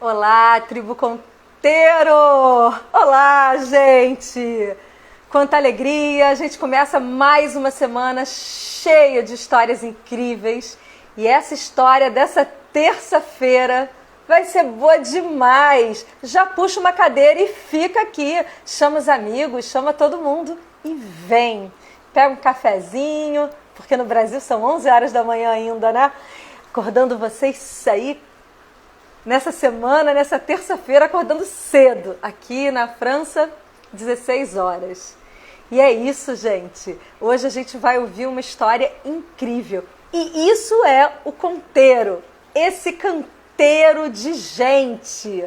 Olá, tribo Conteiro! Olá, gente! Quanta alegria! A gente começa mais uma semana cheia de histórias incríveis. E essa história dessa terça-feira vai ser boa demais! Já puxa uma cadeira e fica aqui. Chama os amigos, chama todo mundo e vem. Pega um cafezinho, porque no Brasil são 11 horas da manhã ainda, né? Acordando vocês aí nessa semana, nessa terça-feira, acordando cedo. Aqui na França, 16 horas. E é isso, gente. Hoje a gente vai ouvir uma história incrível. E isso é o Conteiro. Esse canteiro de gente.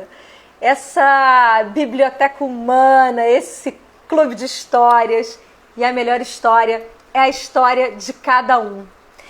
Essa biblioteca humana, esse clube de histórias. E a melhor história é a história de cada um.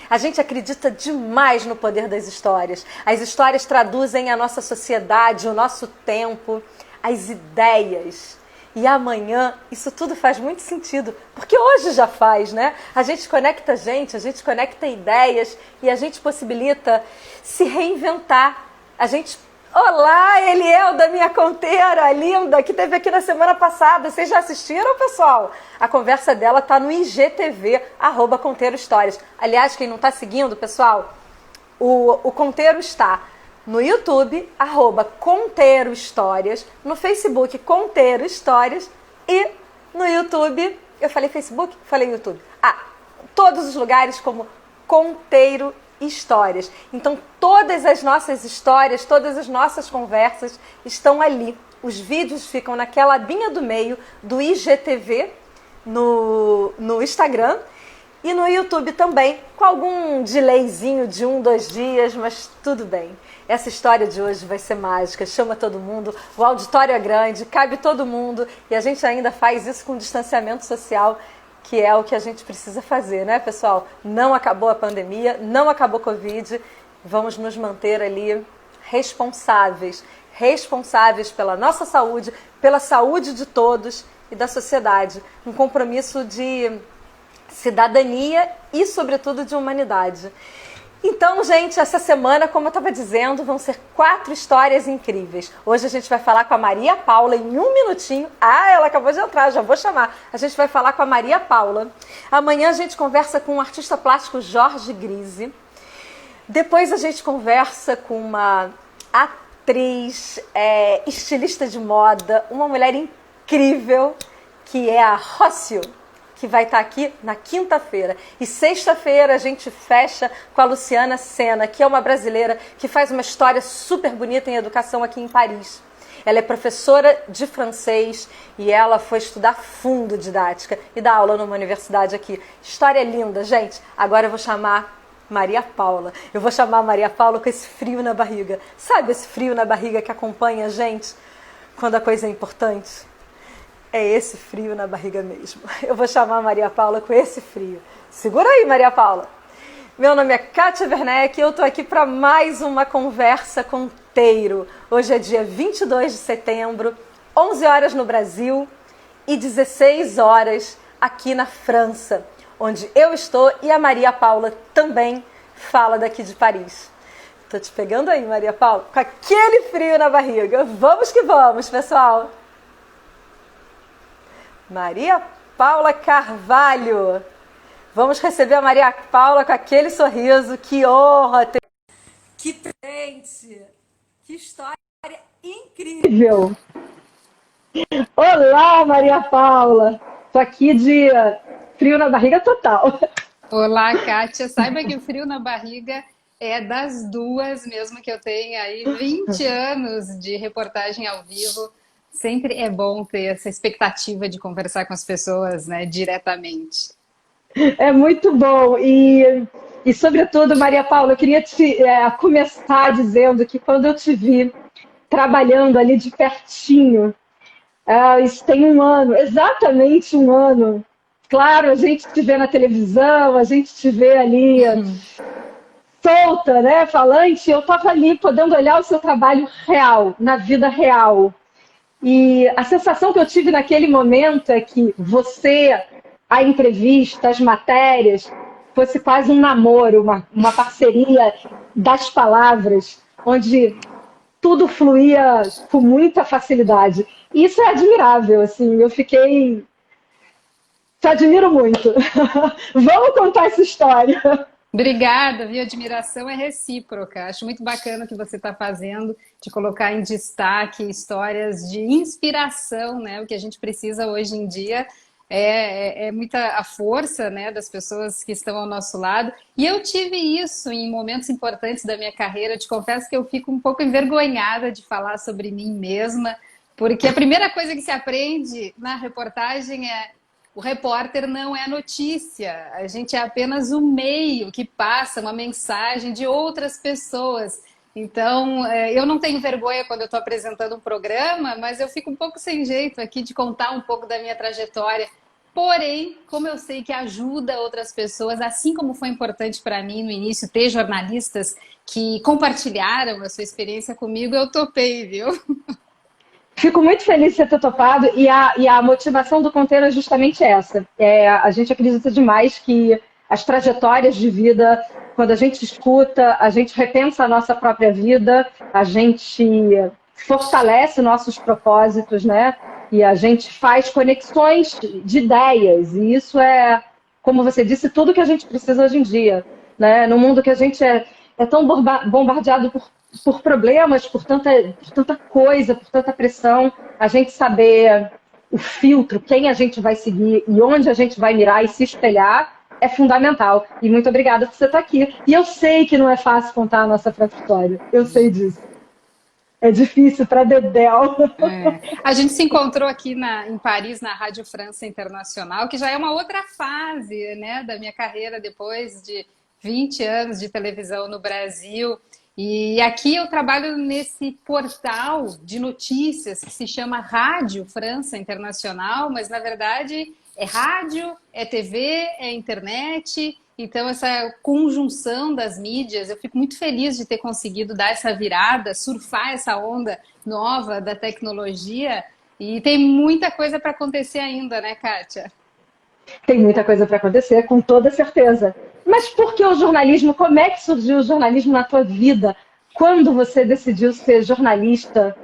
A gente acredita demais no poder das histórias. As histórias traduzem a nossa sociedade, o nosso tempo, as ideias. E amanhã isso tudo faz muito sentido, porque hoje já faz, né? A gente conecta gente, a gente conecta ideias e a gente possibilita se reinventar. A gente... Olá, Eliel da minha conteira, linda, que teve aqui na semana passada. Vocês já assistiram, pessoal? A conversa dela tá no IGTV, @Conteiro Histórias. Aliás, quem não tá seguindo, pessoal, o Conteiro está no YouTube, @Conteiro Histórias, no Facebook, Conteiro Histórias, e no YouTube, eu falei Facebook? Falei YouTube. Todos os lugares como Conteiro Histórias. Então, todas as nossas histórias, todas as nossas conversas estão ali. Os vídeos ficam naquela abinha do meio do IGTV no Instagram e no YouTube também, com algum delayzinho de 2 dias, mas tudo bem. Essa história de hoje vai ser mágica, chama todo mundo, o auditório é grande, cabe todo mundo e a gente ainda faz isso com distanciamento social, que é o que a gente precisa fazer, né, pessoal? Não acabou a pandemia, não acabou a Covid, vamos nos manter ali responsáveis pela nossa saúde, pela saúde de todos e da sociedade. Um compromisso de cidadania e, sobretudo, de humanidade. Então, gente, essa semana, como eu estava dizendo, vão ser 4 histórias incríveis. Hoje a gente vai falar com a Maria Paula em 1 minutinho. Ela acabou de entrar, já vou chamar. A gente vai falar com a Maria Paula. Amanhã a gente conversa com o artista plástico Jorge Grise. Depois a gente conversa com uma atriz, estilista de moda, uma mulher incrível, que é a Rócio, que vai estar aqui na quinta-feira. E sexta-feira a gente fecha com a Luciana Sena, que é uma brasileira que faz uma história super bonita em educação aqui em Paris. Ela é professora de francês e ela foi estudar fundo didática e dá aula numa universidade aqui. História linda, gente. Agora eu vou chamar Maria Paula. Eu vou chamar a Maria Paula com esse frio na barriga. Sabe esse frio na barriga que acompanha a gente quando a coisa é importante? É esse frio na barriga mesmo. Eu vou chamar a Maria Paula com esse frio. Segura aí, Maria Paula. Meu nome é Kátia Werneck e eu estou aqui para mais uma conversa Conteiro. Hoje é dia 22 de setembro, 11 horas no Brasil e 16 horas aqui na França, onde eu estou e a Maria Paula também fala daqui de Paris. Estou te pegando aí, Maria Paula, com aquele frio na barriga. Vamos que vamos, pessoal! Maria Paula Carvalho. Vamos receber a Maria Paula com aquele sorriso. Que honra! Que presente! Que história incrível! Olá, Maria Paula! Tô aqui de frio na barriga total. Olá, Kátia. Saiba que o frio na barriga é das duas, mesmo que eu tenha aí 20 anos de reportagem ao vivo. Sempre é bom ter essa expectativa de conversar com as pessoas, né, diretamente. É muito bom. E sobretudo, Maria Paula, eu queria começar dizendo que quando eu te vi trabalhando ali de pertinho, isso tem 1 ano, exatamente 1 ano. Claro, a gente te vê na televisão, a gente te vê ali solta, né, falante. Eu estava ali podendo olhar o seu trabalho real, na vida real. E a sensação que eu tive naquele momento é que você, a entrevista, as matérias, fosse quase um namoro, uma parceria das palavras, onde tudo fluía com muita facilidade. E isso é admirável, assim, eu fiquei... Te admiro muito. Vamos contar essa história. Obrigada, viu? Admiração é recíproca. Acho muito bacana o que você está fazendo, de colocar em destaque histórias de inspiração, né? O que a gente precisa hoje em dia é muita a força, né, das pessoas que estão ao nosso lado. E eu tive isso em momentos importantes da minha carreira. Eu te confesso que eu fico um pouco envergonhada de falar sobre mim mesma, porque a primeira coisa que se aprende na reportagem é: o repórter não é notícia, a gente é apenas o meio que passa uma mensagem de outras pessoas. Então, eu não tenho vergonha quando eu estou apresentando um programa, mas eu fico um pouco sem jeito aqui de contar um pouco da minha trajetória. Porém, como eu sei que ajuda outras pessoas, assim como foi importante para mim no início ter jornalistas que compartilharam a sua experiência comigo, eu topei, viu? Fico muito feliz de você ter topado e a motivação do Conteiro é justamente essa. A gente acredita demais que as trajetórias de vida, quando a gente escuta, a gente repensa a nossa própria vida, a gente fortalece nossos propósitos, né? E a gente faz conexões de ideias. E isso é, como você disse, tudo que a gente precisa hoje em dia, né? No mundo que a gente é tão bombardeado por problemas, por tanta coisa, por tanta pressão, a gente saber o filtro, quem a gente vai seguir e onde a gente vai mirar e se espelhar é fundamental. E muito obrigada por você estar aqui. E eu sei que não é fácil contar a nossa própria história. Eu sei disso. É difícil para dedéu. A gente se encontrou aqui em Paris, na Rádio França Internacional, que já é uma outra fase, né, da minha carreira depois de 20 anos de televisão no Brasil. E aqui eu trabalho nesse portal de notícias que se chama Rádio França Internacional, mas na verdade é rádio, é TV, é internet. Então essa conjunção das mídias, eu fico muito feliz de ter conseguido dar essa virada, surfar essa onda nova da tecnologia. E tem muita coisa para acontecer ainda, né, Kátia? Tem muita coisa para acontecer, com toda certeza. Mas por que o jornalismo? Como é que surgiu o jornalismo na tua vida? Quando você decidiu ser jornalista?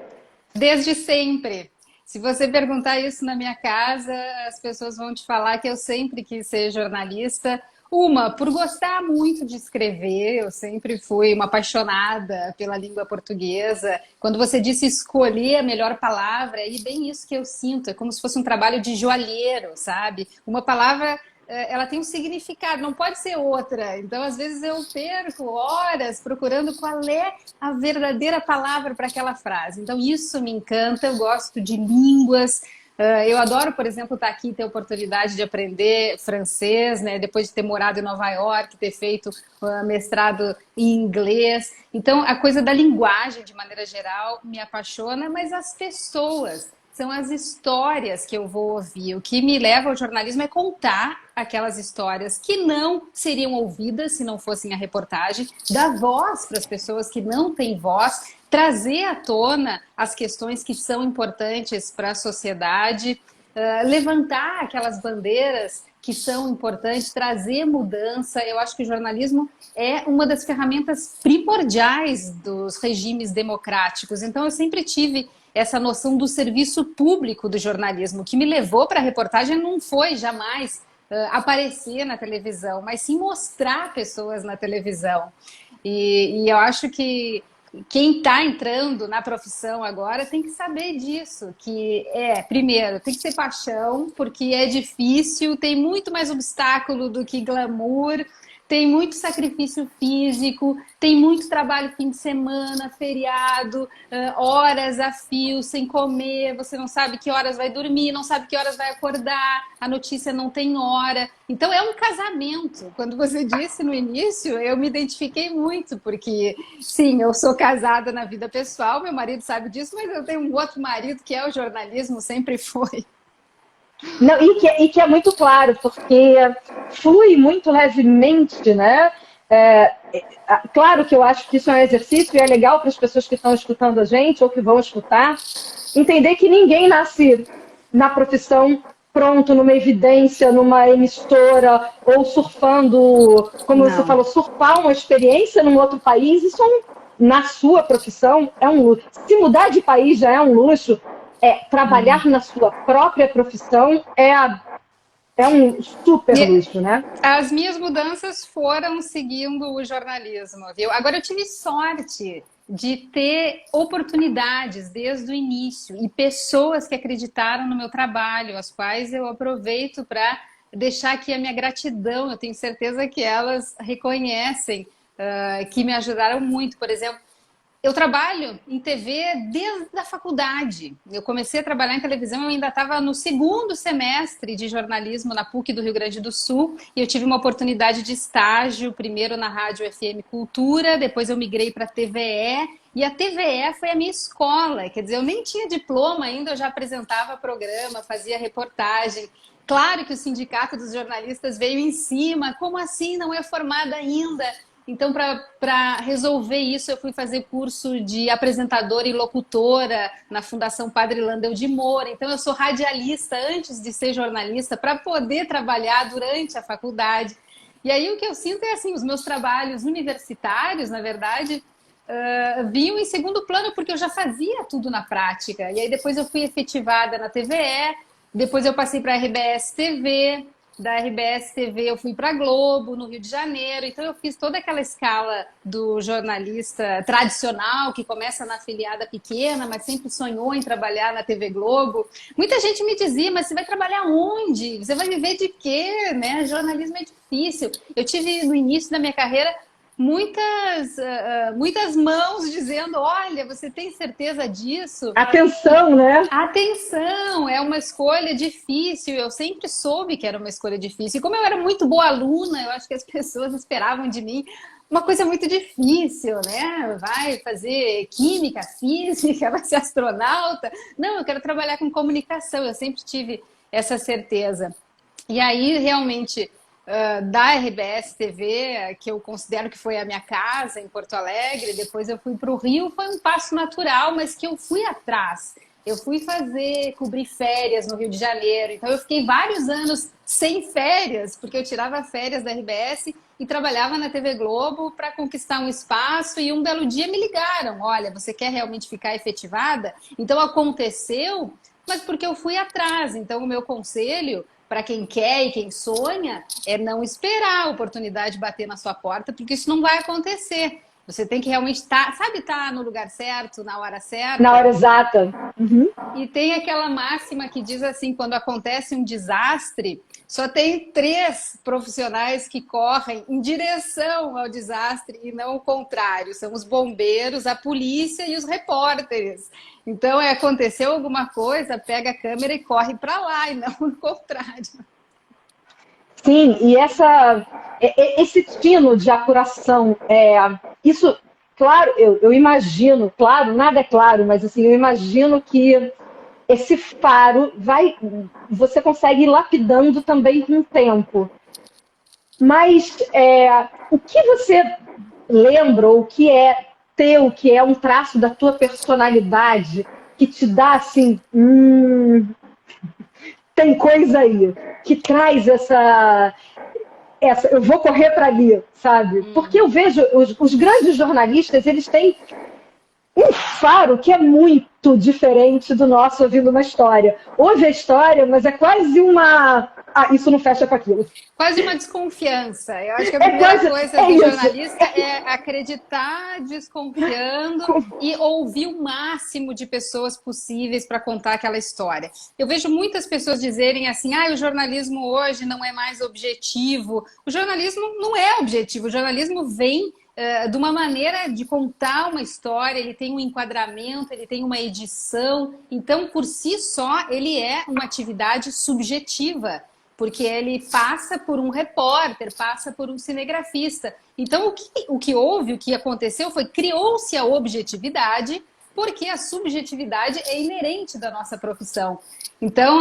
Desde sempre. Se você perguntar isso na minha casa, as pessoas vão te falar que eu sempre quis ser jornalista. Uma, por gostar muito de escrever, eu sempre fui uma apaixonada pela língua portuguesa. Quando você disse escolher a melhor palavra, é bem isso que eu sinto. É como se fosse um trabalho de joalheiro, sabe? Uma palavra, ela tem um significado, não pode ser outra. Então, às vezes, eu perco horas procurando qual é a verdadeira palavra para aquela frase. Então, isso me encanta. Eu gosto de línguas. Eu adoro, por exemplo, estar aqui e ter a oportunidade de aprender francês, né? Depois de ter morado em Nova York, ter feito mestrado em inglês. Então, a coisa da linguagem, de maneira geral, me apaixona, mas as pessoas, são as histórias que eu vou ouvir. O que me leva ao jornalismo é contar aquelas histórias que não seriam ouvidas se não fossem a reportagem, dar voz para as pessoas que não têm voz, trazer à tona as questões que são importantes para a sociedade, levantar aquelas bandeiras que são importantes, trazer mudança. Eu acho que o jornalismo é uma das ferramentas primordiais dos regimes democráticos. Então, eu sempre tive essa noção do serviço público do jornalismo. O que me levou para a reportagem não foi jamais aparecer na televisão, mas sim mostrar pessoas na televisão. E eu acho que quem está entrando na profissão agora tem que saber disso, que primeiro, tem que ter paixão, porque é difícil, tem muito mais obstáculo do que glamour, tem muito sacrifício físico, tem muito trabalho fim de semana, feriado, horas a fio, sem comer, você não sabe que horas vai dormir, não sabe que horas vai acordar, a notícia não tem hora. Então é um casamento. Quando você disse no início, eu me identifiquei muito, porque sim, eu sou casada na vida pessoal, meu marido sabe disso, mas eu tenho um outro marido que é o jornalismo, sempre foi. Não, e que é muito claro, porque flui muito levemente, né? Claro que eu acho que isso é um exercício e é legal para as pessoas que estão escutando a gente ou que vão escutar, entender que ninguém nasce na profissão pronto, numa evidência, numa emissora, ou surfando, como você falou, surfar uma experiência num outro país, isso na sua profissão é um luxo. Se mudar de país já é um luxo, trabalhar na sua própria profissão é um super luxo, né? As minhas mudanças foram seguindo o jornalismo, viu? Agora, eu tive sorte de ter oportunidades desde o início e pessoas que acreditaram no meu trabalho, as quais eu aproveito para deixar aqui a minha gratidão. Eu tenho certeza que elas reconhecem que me ajudaram muito. Por exemplo, eu trabalho em TV desde a faculdade. Eu comecei a trabalhar em televisão, eu ainda estava no segundo semestre de jornalismo na PUC do Rio Grande do Sul, e eu tive uma oportunidade de estágio, primeiro na Rádio FM Cultura, depois eu migrei para a TVE, e a TVE foi a minha escola. Quer dizer, eu nem tinha diploma ainda, eu já apresentava programa, fazia reportagem. Claro que o Sindicato dos Jornalistas veio em cima. Como assim? Não é formada ainda? Então, para resolver isso, eu fui fazer curso de apresentadora e locutora na Fundação Padre Landel de Moura. Então, eu sou radialista antes de ser jornalista, para poder trabalhar durante a faculdade. E aí, o que eu sinto é assim, os meus trabalhos universitários, na verdade, vinham em segundo plano, porque eu já fazia tudo na prática. E aí, depois eu fui efetivada na TVE, depois eu passei para a RBS TV, da RBS TV eu fui para a Globo, no Rio de Janeiro. Então eu fiz toda aquela escala do jornalista tradicional, que começa na afiliada pequena, mas sempre sonhou em trabalhar na TV Globo. Muita gente me dizia, mas você vai trabalhar onde? Você vai viver de quê? Né? Jornalismo é difícil. Eu tive, no início da minha carreira, muitas mãos dizendo, olha, você tem certeza disso? Atenção, né? Atenção, é uma escolha difícil. Eu sempre soube que era uma escolha difícil. E como eu era muito boa aluna, eu acho que as pessoas esperavam de mim uma coisa muito difícil, né? Vai fazer química, física, vai ser astronauta. Não, eu quero trabalhar com comunicação. Eu sempre tive essa certeza. E aí, realmente, da RBS TV, que eu considero que foi a minha casa em Porto Alegre, depois eu fui para o Rio, foi um passo natural, mas que eu fui atrás. Eu fui cobrir férias no Rio de Janeiro, então eu fiquei vários anos sem férias, porque eu tirava férias da RBS e trabalhava na TV Globo para conquistar um espaço, e um belo dia me ligaram, olha, você quer realmente ficar efetivada? Então aconteceu, mas porque eu fui atrás. Então o meu conselho para quem quer e quem sonha, é não esperar a oportunidade bater na sua porta, porque isso não vai acontecer. Você tem que realmente estar no lugar certo, na hora certa. Na hora exata. Uhum. E tem aquela máxima que diz assim, quando acontece um desastre, só tem 3 profissionais que correm em direção ao desastre e não o contrário. São os bombeiros, a polícia e os repórteres. Então, aconteceu alguma coisa, pega a câmera e corre para lá, e não o contrário. Sim, e esse tino de apuração, isso, claro, eu imagino, claro, nada é claro, mas assim, eu imagino que esse faro você consegue ir lapidando também com o tempo. Mas o que você lembra, ou o que é teu, que é um traço da tua personalidade, que te dá assim, tem coisa aí, que traz essa eu vou correr para ali, sabe? Porque eu vejo os grandes jornalistas, eles têm um faro que é muito diferente do nosso ouvindo uma história. Ouve a história, mas é quase uma... isso não fecha com aquilo. Quase uma desconfiança. Eu acho que a primeira coisa do jornalista é acreditar desconfiando e ouvir o máximo de pessoas possíveis para contar aquela história. Eu vejo muitas pessoas dizerem assim, o jornalismo hoje não é mais objetivo. O jornalismo não é objetivo, o jornalismo vem de uma maneira de contar uma história, ele tem um enquadramento, ele tem uma edição, então por si só ele é uma atividade subjetiva, porque ele passa por um repórter, passa por um cinegrafista. Então o que houve, o que aconteceu foi criou-se a objetividade, porque a subjetividade é inerente da nossa profissão. Então,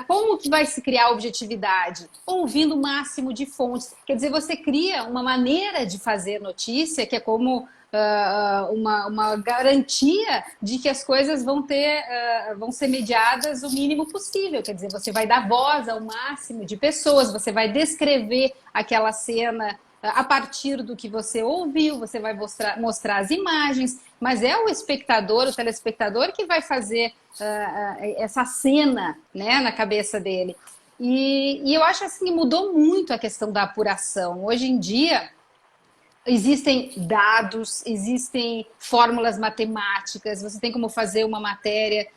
como que vai se criar a objetividade? Ouvindo o máximo de fontes. Quer dizer, você cria uma maneira de fazer notícia que é como uma garantia de que as coisas vão ser mediadas o mínimo possível. Quer dizer, você vai dar voz ao máximo de pessoas, você vai descrever aquela cena a partir do que você ouviu, você vai mostrar as imagens, mas é o espectador, o telespectador que vai fazer essa cena, né, na cabeça dele. E eu acho assim, mudou muito a questão da apuração. Hoje em dia, existem dados, existem fórmulas matemáticas, você tem como fazer uma matéria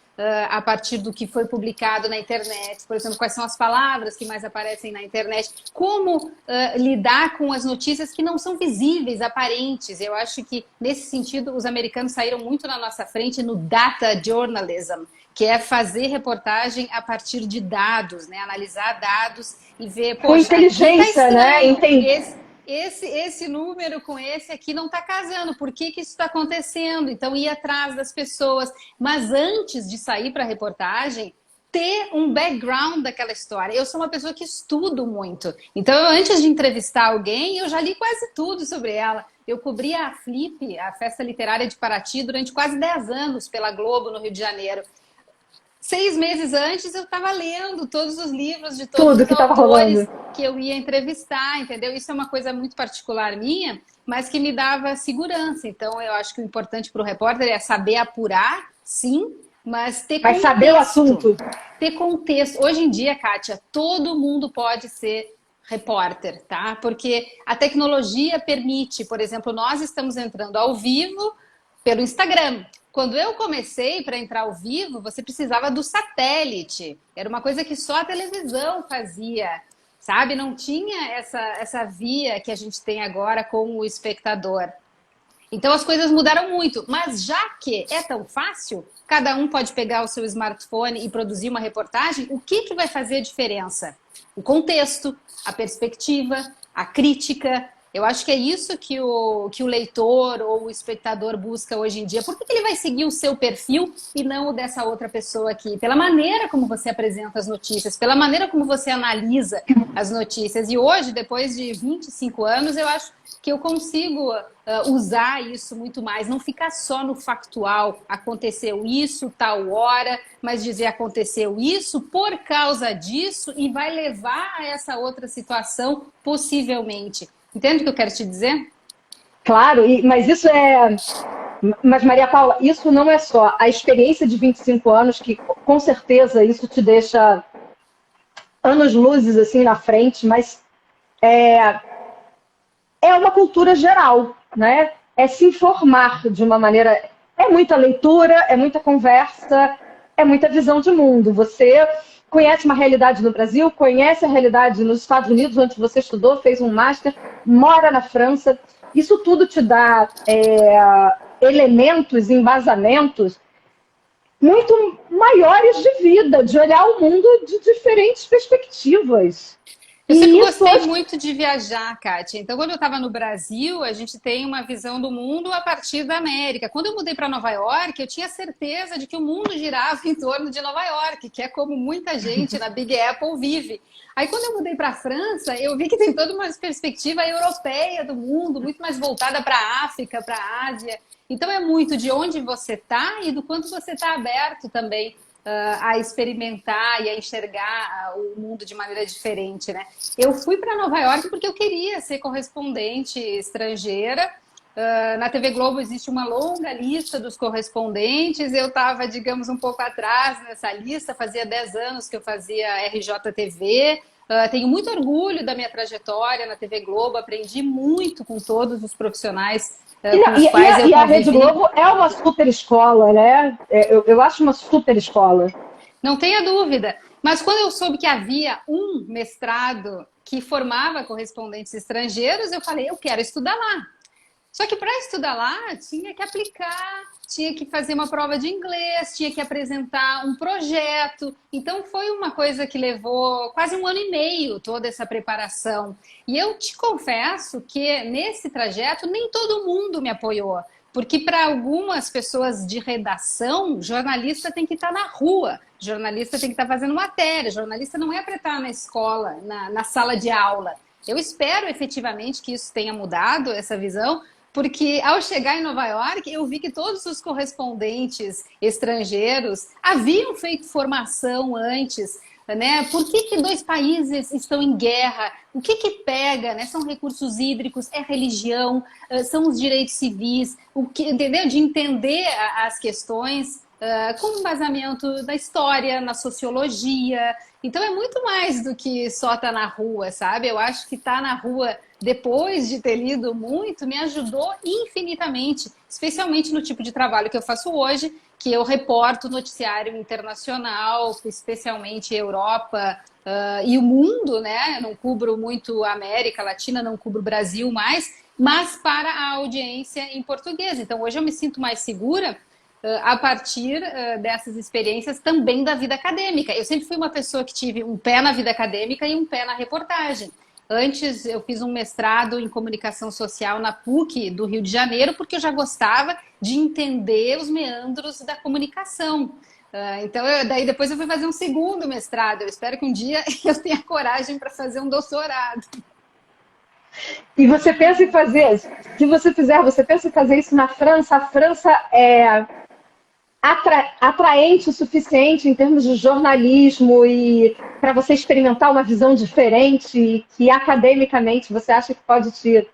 a partir do que foi publicado na internet, por exemplo, quais são as palavras que mais aparecem na internet, como lidar com as notícias que não são visíveis, aparentes. Eu acho que, nesse sentido, os americanos saíram muito na nossa frente no data journalism, que é fazer reportagem a partir de dados, né? Analisar dados e ver, com poxa, inteligência, né? Entendi. Esse número com esse aqui não está casando, por que que isso está acontecendo? Então, ir atrás das pessoas. Mas antes de sair para a reportagem, ter um background daquela história. Eu sou uma pessoa que estudo muito. Então, antes de entrevistar alguém, eu já li quase tudo sobre ela. Eu cobri a Flip, a Festa Literária de Paraty, durante quase 10 anos pela Globo, no Rio de Janeiro. 6 meses antes eu estava lendo todos os livros de todos os autores que eu ia entrevistar, entendeu? Isso é uma coisa muito particular minha, mas que me dava segurança. Então eu acho que o importante para o repórter é saber apurar, sim, mas ter contexto. Mas saber o assunto. Ter contexto. Hoje em dia, Kátia, todo mundo pode ser repórter, tá? Porque a tecnologia permite, por exemplo, nós estamos entrando ao vivo pelo Instagram. Quando eu comecei para entrar ao vivo, você precisava do satélite. Era uma coisa que só a televisão fazia, sabe? Não tinha essa via que a gente tem agora com o espectador. Então as coisas mudaram muito. Mas já que é tão fácil, cada um pode pegar o seu smartphone e produzir uma reportagem, o que vai fazer a diferença? O contexto, a perspectiva, a crítica. Eu acho que é isso que o leitor ou o espectador busca hoje em dia. Por que ele vai seguir o seu perfil e não o dessa outra pessoa aqui? Pela maneira como você apresenta as notícias, pela maneira como você analisa as notícias. E hoje, depois de 25 anos, eu acho que eu consigo usar isso muito mais. Não ficar só no factual. Aconteceu isso, tal hora, mas dizer aconteceu isso por causa disso e vai levar a essa outra situação possivelmente. Entende o que eu quero te dizer? Claro, mas isso é... Mas, Maria Paula, isso não é só a experiência de 25 anos, que com certeza isso te deixa anos-luzes assim na frente, mas é uma cultura geral, né? É se informar de uma maneira... É muita leitura, é muita conversa, é muita visão de mundo. Você conhece uma realidade no Brasil, conhece a realidade nos Estados Unidos, onde você estudou, fez um master, mora na França. Isso tudo te dá elementos, embasamentos muito maiores de vida, de olhar o mundo de diferentes perspectivas. Eu sempre gostei muito de viajar, Kátia. Então, quando eu estava no Brasil, a gente tem uma visão do mundo a partir da América. Quando eu mudei para Nova York, eu tinha certeza de que o mundo girava em torno de Nova York, que é como muita gente na Big Apple vive. Aí, quando eu mudei para a França, eu vi que tem toda uma perspectiva europeia do mundo, muito mais voltada para a África, para a Ásia. Então, é muito de onde você está e do quanto você está aberto também a experimentar e a enxergar o mundo de maneira diferente, né? Eu fui para Nova York porque eu queria ser correspondente estrangeira. Na TV Globo existe uma longa lista dos correspondentes. Eu estava, digamos, um pouco atrás nessa lista. Fazia 10 anos que eu fazia RJTV. Tenho muito orgulho da minha trajetória na TV Globo. Aprendi muito com todos os profissionais e a Rede Globo é uma super escola, né? Eu acho uma super escola. Não tenha dúvida. Mas quando eu soube que havia um mestrado que formava correspondentes estrangeiros, eu falei, eu quero estudar lá. Só que para estudar lá, tinha que aplicar, tinha que fazer uma prova de inglês, tinha que apresentar um projeto. Então, foi uma coisa que levou quase 1 ano e meio, toda essa preparação. E eu te confesso que, nesse trajeto, nem todo mundo me apoiou. Porque, para algumas pessoas de redação, jornalista tem que estar na rua, jornalista tem que estar fazendo matéria, jornalista não é para estar na escola, na sala de aula. Eu espero, efetivamente, que isso tenha mudado, essa visão, porque ao chegar em Nova York, eu vi que todos os correspondentes estrangeiros haviam feito formação antes, né? Por que dois países estão em guerra? O que pega, né? São recursos hídricos, é religião, são os direitos civis, entendeu? De entender as questões com embasamento da história, na sociologia. Então é muito mais do que só estar na rua, sabe? Eu acho que estar na rua depois de ter lido muito me ajudou infinitamente, especialmente no tipo de trabalho que eu faço hoje, que eu reporto noticiário internacional, especialmente Europa e o mundo, né? Eu não cubro muito a América Latina, não cubro o Brasil mais, mas para a audiência em português. Então hoje eu me sinto mais segura a partir dessas experiências também da vida acadêmica. Eu sempre fui uma pessoa que tive um pé na vida acadêmica e um pé na reportagem. Antes, eu fiz um mestrado em comunicação social na PUC do Rio de Janeiro, porque eu já gostava de entender os meandros da comunicação. Então, daí depois eu fui fazer um segundo mestrado. Eu espero que um dia eu tenha coragem para fazer um doutorado. E você pensa em fazer, se você fizer, você pensa em fazer isso na França? A França é atraente o suficiente em termos de jornalismo e para você experimentar uma visão diferente que academicamente você acha que pode te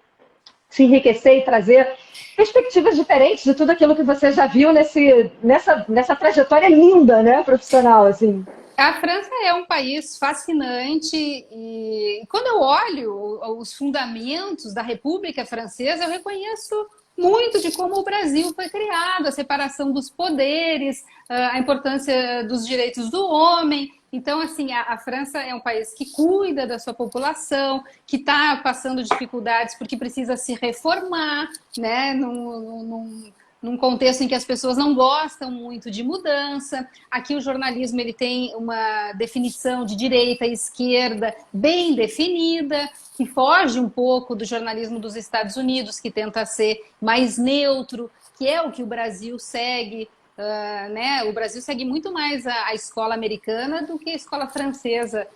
enriquecer e trazer perspectivas diferentes de tudo aquilo que você já viu nessa trajetória linda, né, profissional, assim. A França é um país fascinante e quando eu olho os fundamentos da República Francesa, eu reconheço muito de como o Brasil foi criado, a separação dos poderes, a importância dos direitos do homem. Então, assim, a França é um país que cuida da sua população, que está passando dificuldades porque precisa se reformar, né? Num contexto em que as pessoas não gostam muito de mudança. Aqui o jornalismo ele tem uma definição de direita e esquerda bem definida, que foge um pouco do jornalismo dos Estados Unidos, que tenta ser mais neutro, que é o que o Brasil segue. Né? O Brasil segue muito mais a escola americana do que a escola francesa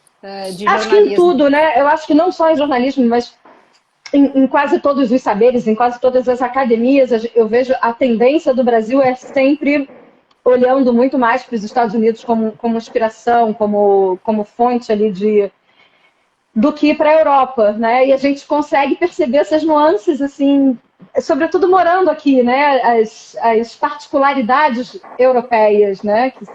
de jornalismo. Acho que em tudo, né? Eu acho que não só em jornalismo, mas em quase todos os saberes, em quase todas as academias, eu vejo a tendência do Brasil é sempre olhando muito mais para os Estados Unidos como inspiração, como fonte ali do que para a Europa, né? E a gente consegue perceber essas nuances, assim, sobretudo morando aqui, né? As particularidades europeias, né? Que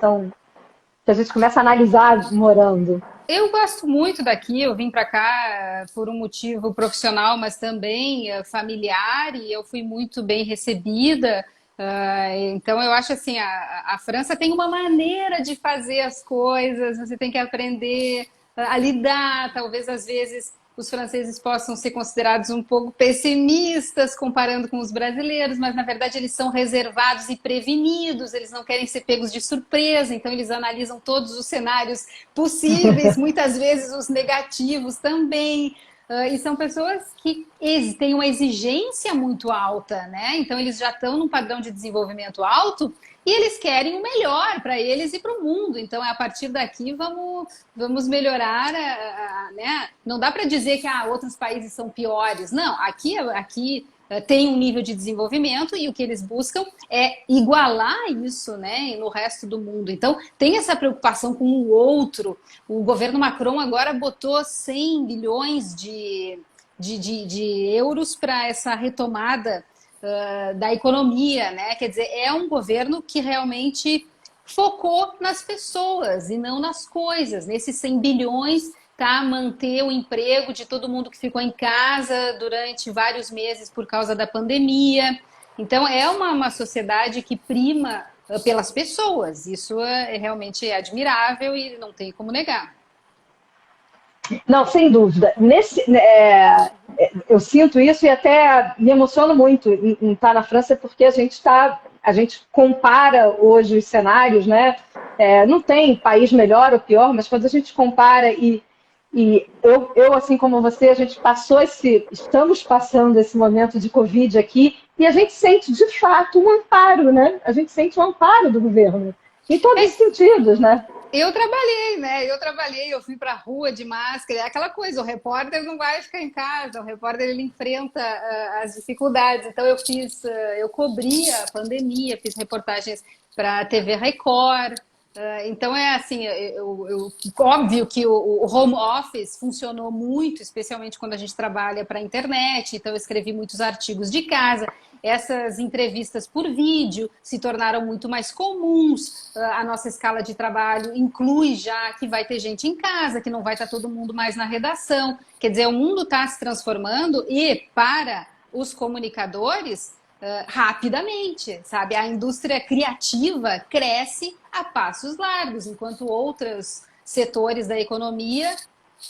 a gente começa a analisar morando. Eu gosto muito daqui, eu vim para cá por um motivo profissional, mas também familiar, e eu fui muito bem recebida. Então, eu acho assim, a França tem uma maneira de fazer as coisas, você tem que aprender a lidar, talvez às vezes os franceses possam ser considerados um pouco pessimistas comparando com os brasileiros, mas na verdade eles são reservados e prevenidos, eles não querem ser pegos de surpresa, então eles analisam todos os cenários possíveis, muitas vezes os negativos também. E são pessoas que têm uma exigência muito alta, né? Então eles já estão num padrão de desenvolvimento alto e eles querem o melhor para eles e para o mundo. Então, a partir daqui, vamos melhorar, né? Não dá para dizer que outros países são piores. Não, aqui tem um nível de desenvolvimento e o que eles buscam é igualar isso, né, no resto do mundo. Então, tem essa preocupação com o outro. O governo Macron agora botou 100 bilhões de euros para essa retomada da economia, né? Quer dizer, é um governo que realmente focou nas pessoas e não nas coisas. Nesses 100 bilhões tá manter o emprego de todo mundo que ficou em casa durante vários meses por causa da pandemia. Então, é uma sociedade que prima pelas pessoas. Isso realmente admirável e não tem como negar. Não, sem dúvida. Eu sinto isso e até me emociono muito em estar na França, porque a gente compara hoje os cenários, né? Não tem país melhor ou pior, mas quando a gente compara e eu, assim como você, a gente estamos passando esse momento de Covid aqui e a gente sente de fato um amparo, né? A gente sente um amparo do governo, em todos os sentidos, né? Eu trabalhei, né? Eu fui para a rua de máscara, é aquela coisa, o repórter não vai ficar em casa, o repórter ele enfrenta as dificuldades. Então eu cobri a pandemia, fiz reportagens para a TV Record, Então é assim, óbvio que o home office funcionou muito, especialmente quando a gente trabalha para a internet, então eu escrevi muitos artigos de casa. Essas entrevistas por vídeo se tornaram muito mais comuns. A nossa escala de trabalho inclui já que vai ter gente em casa, que não vai estar todo mundo mais na redação. Quer dizer, o mundo está se transformando e para os comunicadores rapidamente, sabe? A indústria criativa cresce a passos largos, enquanto outros setores da economia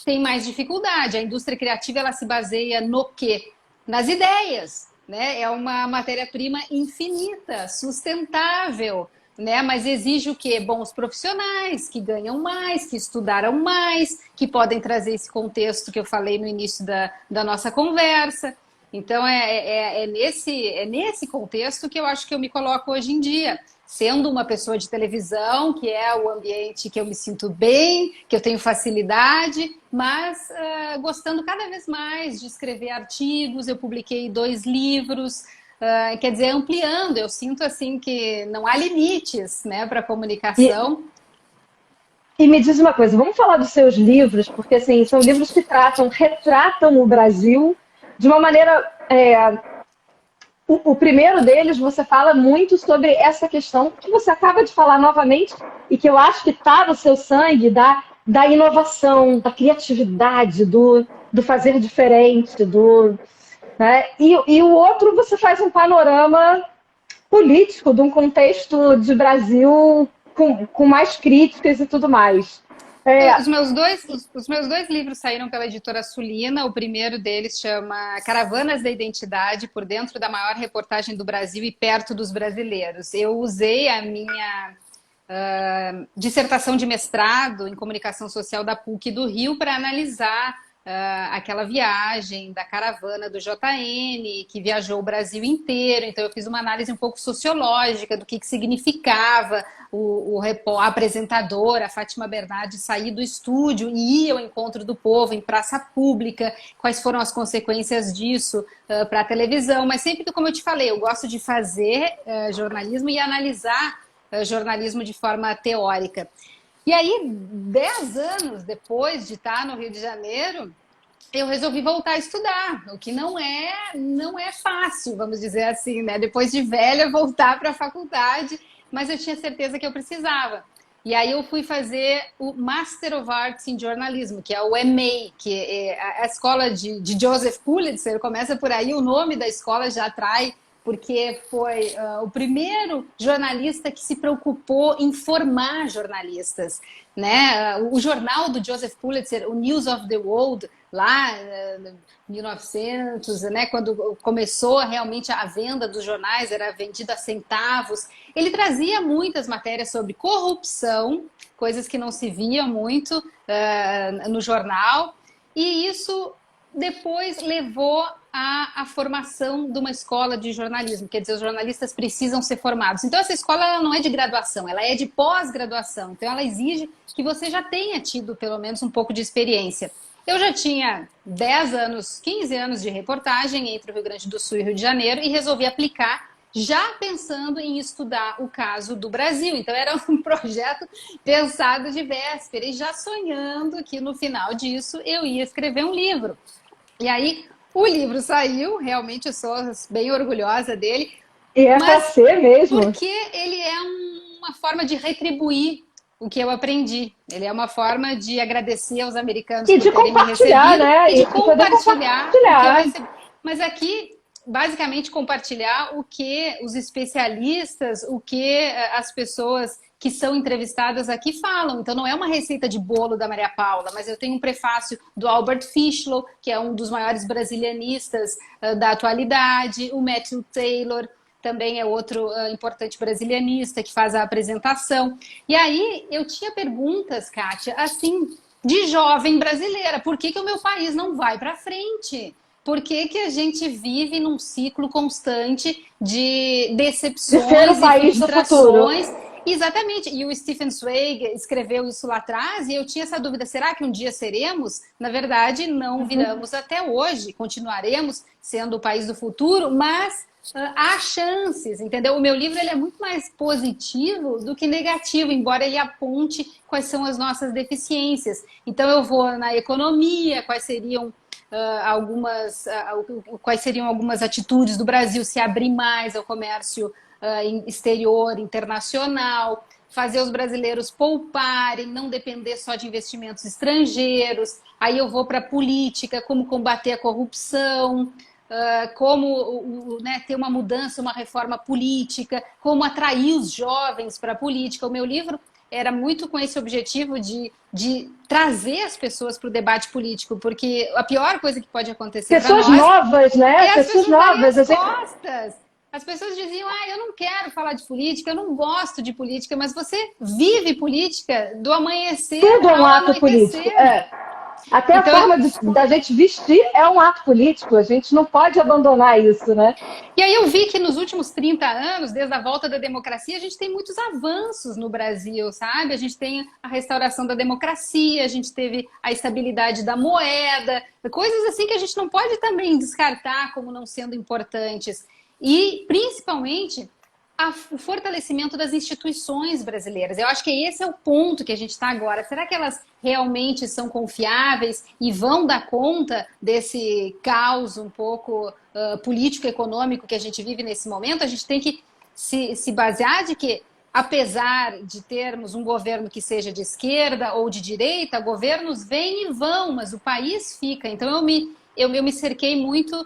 têm mais dificuldade. A indústria criativa ela se baseia no quê? Nas ideias, né? É uma matéria-prima infinita, sustentável, né? Mas exige o quê? Bons profissionais que ganham mais, que estudaram mais, que podem trazer esse contexto que eu falei no início da nossa conversa. Então, é nesse contexto que eu acho que eu me coloco hoje em dia. Sendo uma pessoa de televisão, que é o ambiente que eu me sinto bem, que eu tenho facilidade, mas gostando cada vez mais de escrever artigos. Eu publiquei 2 livros, quer dizer, ampliando. Eu sinto assim que não há limites, né, para a comunicação. E me diz uma coisa, vamos falar dos seus livros, porque assim, são livros que retratam o Brasil de uma maneira. O primeiro deles, você fala muito sobre essa questão que você acaba de falar novamente e que eu acho que está no seu sangue, da inovação, da criatividade, do fazer diferente, né? E o outro, você faz um panorama político de um contexto de Brasil com mais críticas e tudo mais. Os meus dois livros saíram pela editora Sulina. O primeiro deles chama Caravanas da Identidade, por dentro da maior reportagem do Brasil e perto dos brasileiros. Eu usei a minha dissertação de mestrado em comunicação social da PUC do Rio para analisar aquela viagem da caravana do JN, que viajou o Brasil inteiro. Então eu fiz uma análise um pouco sociológica do que significava a apresentadora, a Fátima Bernardes, sair do estúdio e ir ao encontro do povo em praça pública, quais foram as consequências disso para a televisão. Mas sempre, como eu te falei, eu gosto de fazer jornalismo e analisar jornalismo de forma teórica. E aí, 10 anos depois de estar no Rio de Janeiro, eu resolvi voltar a estudar, o que não é fácil, vamos dizer assim, né? Depois de velha, voltar para a faculdade, mas eu tinha certeza que eu precisava. E aí eu fui fazer o Master of Arts em Jornalismo, que é o MA, que é a escola de Joseph Pulitzer. Começa por aí, o nome da escola já atrai, porque foi o primeiro jornalista que se preocupou em formar jornalistas, né? O jornal do Joseph Pulitzer, o News of the World, lá em 1900, né? Quando começou realmente a venda dos jornais, era vendido a centavos. Ele trazia muitas matérias sobre corrupção, coisas que não se via muito no jornal, e isso depois levou à formação de uma escola de jornalismo, quer dizer, os jornalistas precisam ser formados. Então, essa escola ela não é de graduação, ela é de pós-graduação. Então, ela exige que você já tenha tido, pelo menos, um pouco de experiência. Eu já tinha 10 anos, 15 anos de reportagem entre o Rio Grande do Sul e o Rio de Janeiro e resolvi aplicar já pensando em estudar o caso do Brasil. Então, era um projeto pensado de véspera e já sonhando que, no final disso, eu ia escrever um livro. E aí, o livro saiu, realmente eu sou bem orgulhosa dele. E é você mesmo. Porque ele é uma forma de retribuir o que eu aprendi. Ele é uma forma de agradecer aos americanos por terem me recebido. Né? E de compartilhar o que eu recebi. Mas aqui, basicamente, compartilhar o que os especialistas, o que as pessoas que são entrevistadas aqui falam. Então, não é uma receita de bolo da Maria Paula, mas eu tenho um prefácio do Albert Fischlow, que é um dos maiores brasilianistas da atualidade, o Matthew Taylor, também é outro importante brasilianista que faz a apresentação. E aí, eu tinha perguntas, Kátia, assim, de jovem brasileira. Por que o meu país não vai para frente? Por que a gente vive num ciclo constante de decepções e frustrações? Exatamente, e o Stefan Zweig escreveu isso lá atrás e eu tinha essa dúvida, será que um dia seremos? Na verdade, não viramos até hoje, continuaremos sendo o país do futuro, mas há chances, entendeu? O meu livro ele é muito mais positivo do que negativo, embora ele aponte quais são as nossas deficiências. Então eu vou na economia, quais seriam algumas atitudes do Brasil se abrir mais ao comércio exterior, internacional, fazer os brasileiros pouparem, não depender só de investimentos estrangeiros. Aí eu vou para a política, como combater a corrupção, como ter uma mudança, uma reforma política, como atrair os jovens para a política. O meu livro era muito com esse objetivo de trazer as pessoas para o debate político, porque a pior coisa que pode acontecer para nós... Pessoas novas, né? É as Pessoas pessoas darem novas. as costas. As pessoas diziam, eu não quero falar de política, eu não gosto de política, mas você vive política do amanhecer Tudo é um ao ato político. anoitecer. Até Então, a forma da gente vestir é um ato político. A gente não pode abandonar isso, né? E aí eu vi que nos últimos 30 anos, desde a volta da democracia, a gente tem muitos avanços no Brasil, sabe? A gente tem a restauração da democracia, a gente teve a estabilidade da moeda, coisas assim que a gente não pode também descartar como não sendo importantes. E, principalmente, o fortalecimento das instituições brasileiras. Eu acho que esse é o ponto que a gente está agora. Será que elas realmente são confiáveis e vão dar conta desse caos um pouco político-econômico que a gente vive nesse momento? A gente tem que se basear de que, apesar de termos um governo que seja de esquerda ou de direita, governos vêm e vão, mas o país fica. Então eu me cerquei muito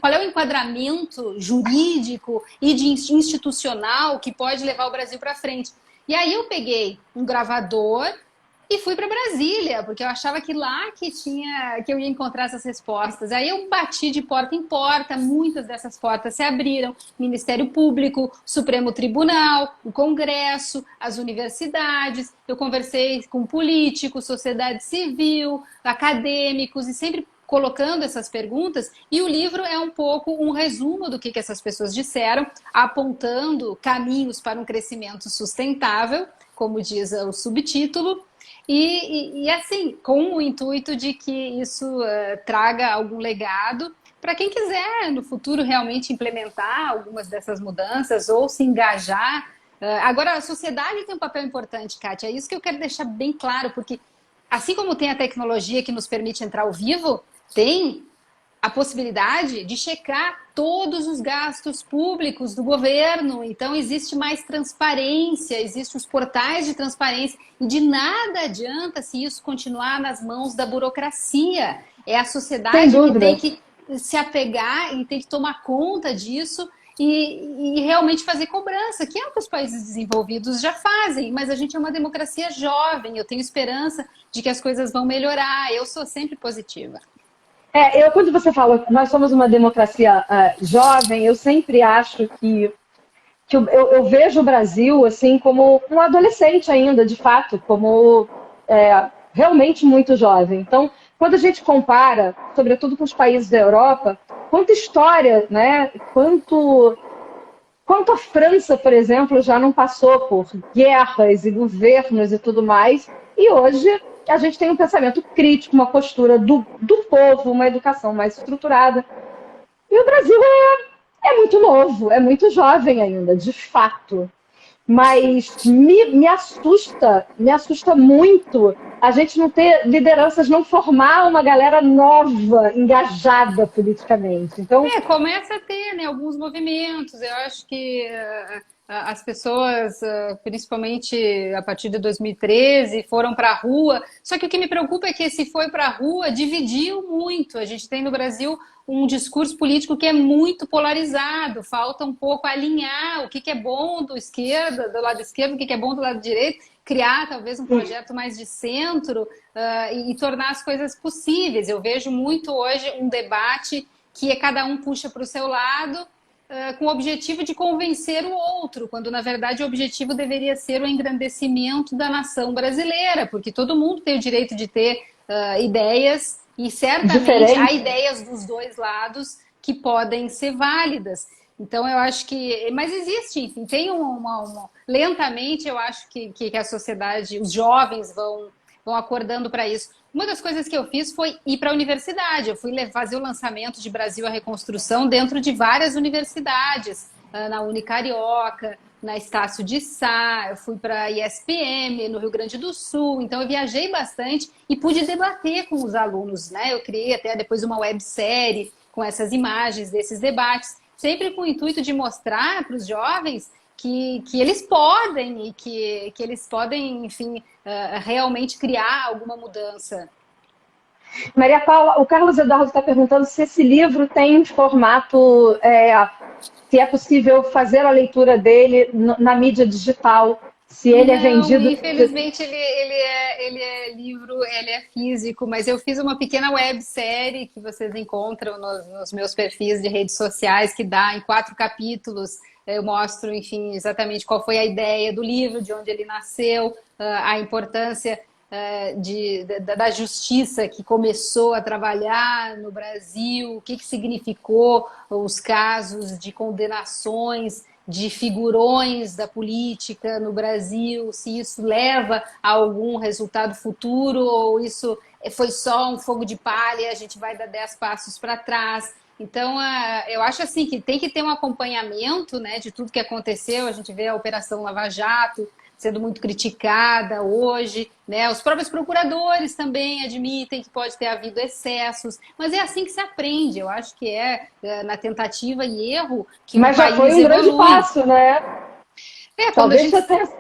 qual é o enquadramento jurídico e institucional que pode levar o Brasil para frente. E aí eu peguei um gravador e fui para Brasília, porque eu achava que lá que eu ia encontrar essas respostas. Aí eu bati de porta em porta, muitas dessas portas se abriram. Ministério Público, Supremo Tribunal, o Congresso, as universidades. Eu conversei com políticos, sociedade civil, acadêmicos, e sempre colocando essas perguntas, e o livro é um pouco um resumo do que essas pessoas disseram, apontando caminhos para um crescimento sustentável, como diz o subtítulo, e assim, com o intuito de que isso traga algum legado para quem quiser no futuro realmente implementar algumas dessas mudanças ou se engajar. Agora, a sociedade tem um papel importante, Kátia, é isso que eu quero deixar bem claro, porque assim como tem a tecnologia que nos permite entrar ao vivo, tem a possibilidade de checar todos os gastos públicos do governo. Então, existe mais transparência, existem os portais de transparência, e de nada adianta se isso continuar nas mãos da burocracia. É a sociedade que tem que se apegar e tem que tomar conta disso e realmente fazer cobrança, que é o que os países desenvolvidos já fazem, mas a gente é uma democracia jovem, eu tenho esperança de que as coisas vão melhorar, eu sou sempre positiva. Quando você fala que nós somos uma democracia jovem, eu sempre acho que eu vejo o Brasil assim como um adolescente ainda, de fato, como realmente muito jovem. Então, quando a gente compara, sobretudo com os países da Europa, quanta história, né? Quanto a França, por exemplo, já não passou por guerras e governos e tudo mais, e hoje a gente tem um pensamento crítico, uma postura do povo, uma educação mais estruturada. E o Brasil é muito novo, é muito jovem ainda, de fato. Mas me assusta muito a gente não ter lideranças, não formar uma galera nova, engajada politicamente. Então, começa a ter, né, alguns movimentos. Eu acho que as pessoas, principalmente a partir de 2013, foram para a rua. Só que o que me preocupa é que se foi para a rua, dividiu muito. A gente tem no Brasil um discurso político que é muito polarizado. Falta um pouco alinhar o que é bom do lado esquerdo, o que é bom do lado direito, criar talvez um projeto mais de centro e tornar as coisas possíveis. Eu vejo muito hoje um debate que cada um puxa para o seu lado, com o objetivo de convencer o outro, quando na verdade o objetivo deveria ser o engrandecimento da nação brasileira, porque todo mundo tem o direito de ter ideias, e certamente há ideias dos dois lados que podem ser válidas. Então eu acho que... Mas existe, enfim, tem lentamente eu acho que a sociedade, os jovens vão acordando para isso. uma das coisas que eu fiz foi ir para a universidade. Eu fui fazer o lançamento de Brasil a Reconstrução dentro de várias universidades, na Unicarioca, na Estácio de Sá, eu fui para a ISPM, no Rio Grande do Sul. Então, eu viajei bastante e pude debater com os alunos, né? Eu criei até depois uma websérie com essas imagens desses debates, sempre com o intuito de mostrar para os jovens que eles podem e que eles podem, enfim, realmente criar alguma mudança. Maria Paula, o Carlos Eduardo está perguntando se esse livro tem formato, se é possível fazer a leitura dele na mídia digital, se ele é vendido... Infelizmente ele é livro, ele é físico, mas eu fiz uma pequena websérie que vocês encontram nos meus perfis de redes sociais, que dá em 4 capítulos. Eu mostro, enfim, exatamente qual foi a ideia do livro, de onde ele nasceu, a importância da justiça que começou a trabalhar no Brasil, o que significou os casos de condenações de figurões da política no Brasil, se isso leva a algum resultado futuro ou isso foi só um fogo de palha, a gente vai dar 10 passos para trás. Então, eu acho assim que tem que ter um acompanhamento, né, de tudo que aconteceu. A gente vê a Operação Lava Jato sendo muito criticada hoje, né? Os próprios procuradores também admitem que pode ter havido excessos, mas é assim que se aprende. Eu acho que na tentativa e erro que mas o país já foi um grande passo, né?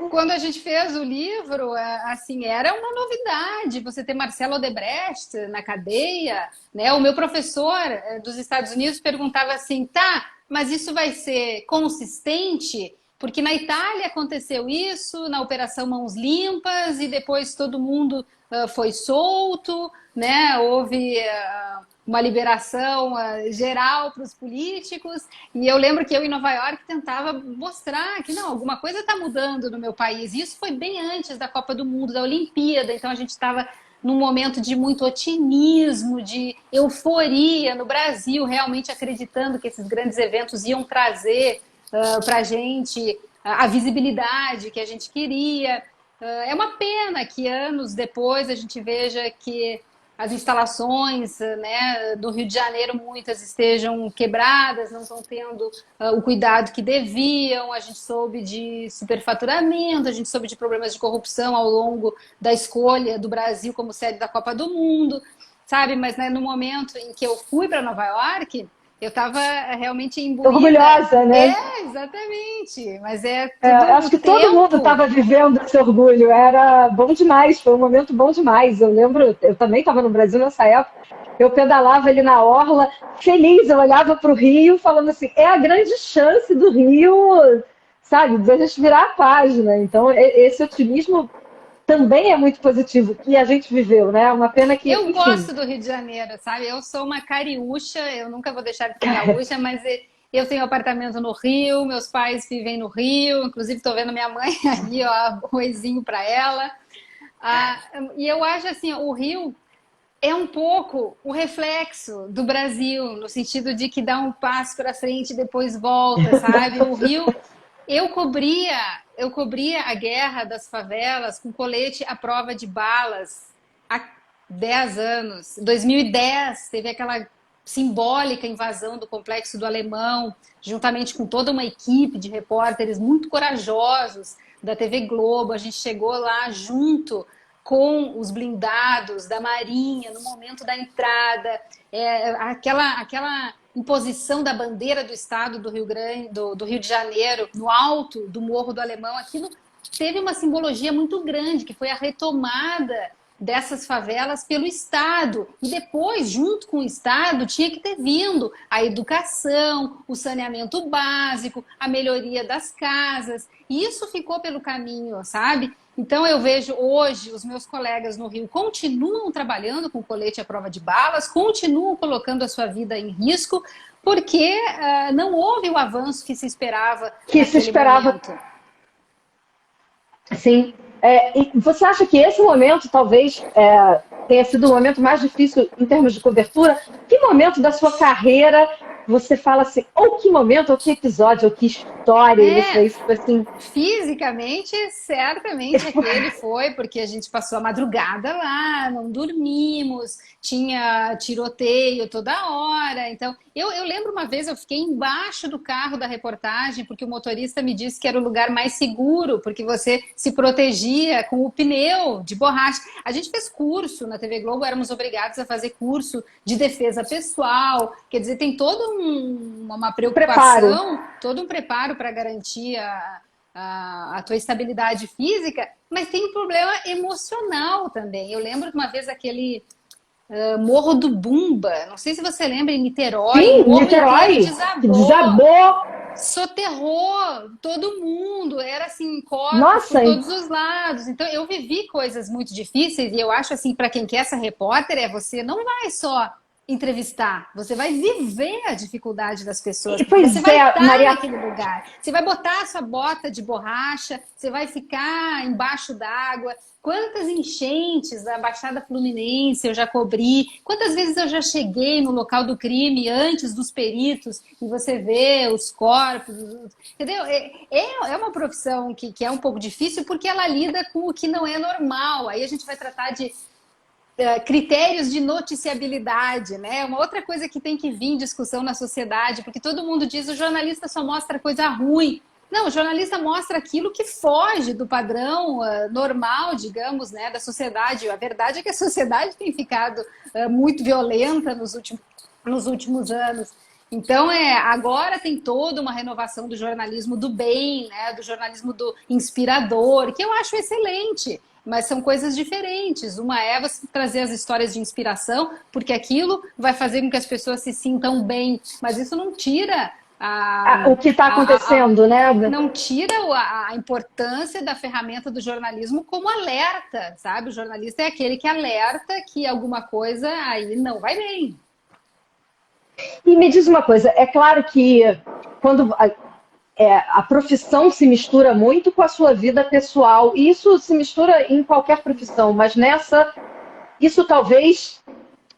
Quando a gente fez o livro, assim, era uma novidade você ter Marcelo Odebrecht na cadeia, né? O meu professor dos Estados Unidos perguntava assim, tá, mas isso vai ser consistente? Porque na Itália aconteceu isso, na Operação Mãos Limpas, e depois todo mundo foi solto, né? Houve uma liberação geral para os políticos. E eu lembro que eu, em Nova York, tentava mostrar que não, alguma coisa está mudando no meu país. E isso foi bem antes da Copa do Mundo, da Olimpíada. Então a gente estava num momento de muito otimismo, de euforia no Brasil, realmente acreditando que esses grandes eventos iam trazer para a gente a visibilidade que a gente queria. É uma pena que anos depois a gente veja que as instalações, né, do Rio de Janeiro, muitas estejam quebradas, não estão tendo o cuidado que deviam. A gente soube de superfaturamento, a gente soube de problemas de corrupção ao longo da escolha do Brasil como sede da Copa do Mundo, sabe? Mas, né, no momento em que eu fui para Nova York, eu estava realmente imbuída. Orgulhosa, né? Exatamente. Mas acho que todo mundo estava vivendo esse orgulho. Era bom demais, foi um momento bom demais. Eu lembro, eu também estava no Brasil nessa época, eu pedalava ali na orla, feliz, eu olhava para o Rio, falando assim, é a grande chance do Rio, sabe, de a gente virar a página. Então, esse otimismo também é muito positivo, e a gente viveu, né? Uma pena que... Eu gosto do Rio de Janeiro, sabe? Eu sou uma cariúcha, eu nunca vou deixar de ser gaúcha, mas eu tenho apartamento no Rio, meus pais vivem no Rio, inclusive estou vendo minha mãe ali, ó, arrozinho para ela. E eu acho assim, o Rio é um pouco o reflexo do Brasil, no sentido de que dá um passo para frente e depois volta, sabe? O Rio... Eu cobria a guerra das favelas com colete à prova de balas há 10 anos. Em 2010, teve aquela simbólica invasão do Complexo do Alemão, juntamente com toda uma equipe de repórteres muito corajosos da TV Globo. A gente chegou lá junto com os blindados da Marinha, no momento da entrada, aquela imposição da bandeira do estado do Rio de Janeiro, no alto do Morro do Alemão, aquilo teve uma simbologia muito grande, que foi a retomada dessas favelas pelo Estado. E depois, junto com o Estado, tinha que ter vindo a educação, o saneamento básico, a melhoria das casas. E isso ficou pelo caminho, sabe? Então eu vejo hoje os meus colegas no Rio continuam trabalhando com colete à prova de balas, continuam colocando a sua vida em risco, porque não houve o avanço que se esperava. Momento. Sim. E você acha que esse momento talvez tenha sido o momento mais difícil em termos de cobertura? Que momento da sua carreira você fala assim, ou que momento, ou que episódio, ou que história, isso foi assim. Fisicamente, certamente aquele foi, porque a gente passou a madrugada lá, não dormimos, tinha tiroteio toda hora. Então, eu lembro uma vez, eu fiquei embaixo do carro da reportagem, porque o motorista me disse que era o lugar mais seguro, porque você se protegia com o pneu de borracha. A gente fez curso na TV Globo, éramos obrigados a fazer curso de defesa pessoal, quer dizer, tem toda uma preocupação, todo um preparo para garantir a tua estabilidade física, mas tem um problema emocional também. Eu lembro de uma vez aquele Morro do Bumba, não sei se você lembra, em Niterói, Sim, o morro Niterói, inteiro desabou. Soterrou todo mundo, era assim, corpos Nossa, por todos os lados. Então eu vivi coisas muito difíceis e eu acho assim, para quem quer ser repórter, você não vai só entrevistar, você vai viver a dificuldade das pessoas. Pois você vai estar Maria... naquele lugar. Você vai botar a sua bota de borracha, você vai ficar embaixo d'água. Quantas enchentes da Baixada Fluminense eu já cobri, quantas vezes eu já cheguei no local do crime antes dos peritos e você vê os corpos, entendeu? É uma profissão que é um pouco difícil porque ela lida com o que não é normal. Aí a gente vai tratar de critérios de noticiabilidade, né? Uma outra coisa que tem que vir em discussão na sociedade, porque todo mundo diz o jornalista só mostra coisa ruim. Não, o jornalista mostra aquilo que foge do padrão normal, digamos, né, da sociedade. A verdade é que a sociedade tem ficado muito violenta nos últimos anos. Então, agora tem toda uma renovação do jornalismo do bem, né, do jornalismo do inspirador, que eu acho excelente. Mas são coisas diferentes. Uma é você trazer as histórias de inspiração, porque aquilo vai fazer com que as pessoas se sintam bem. Mas isso não tira o que está acontecendo, né? Não tira a importância da ferramenta do jornalismo como alerta, sabe? O jornalista é aquele que alerta que alguma coisa aí não vai bem. E me diz uma coisa, é claro que quando a profissão se mistura muito com a sua vida pessoal, e isso se mistura em qualquer profissão, mas nessa, isso talvez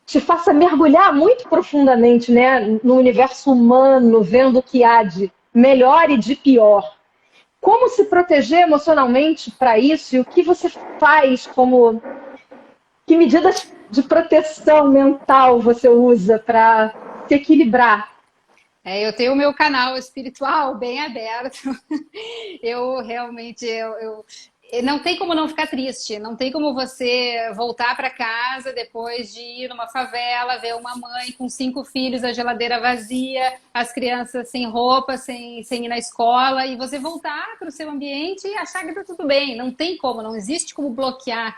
te faça mergulhar muito profundamente, né, no universo humano, vendo o que há de melhor e de pior. Como se proteger emocionalmente para isso e o que você faz como... Que medidas de proteção mental você usa para se equilibrar? Eu tenho o meu canal espiritual bem aberto. Eu realmente... Não tem como não ficar triste, não tem como você voltar para casa depois de ir numa favela, ver uma mãe com 5 filhos, a geladeira vazia, as crianças sem roupa, sem ir na escola, e você voltar para o seu ambiente e achar que está tudo bem. Não tem como, não existe como bloquear.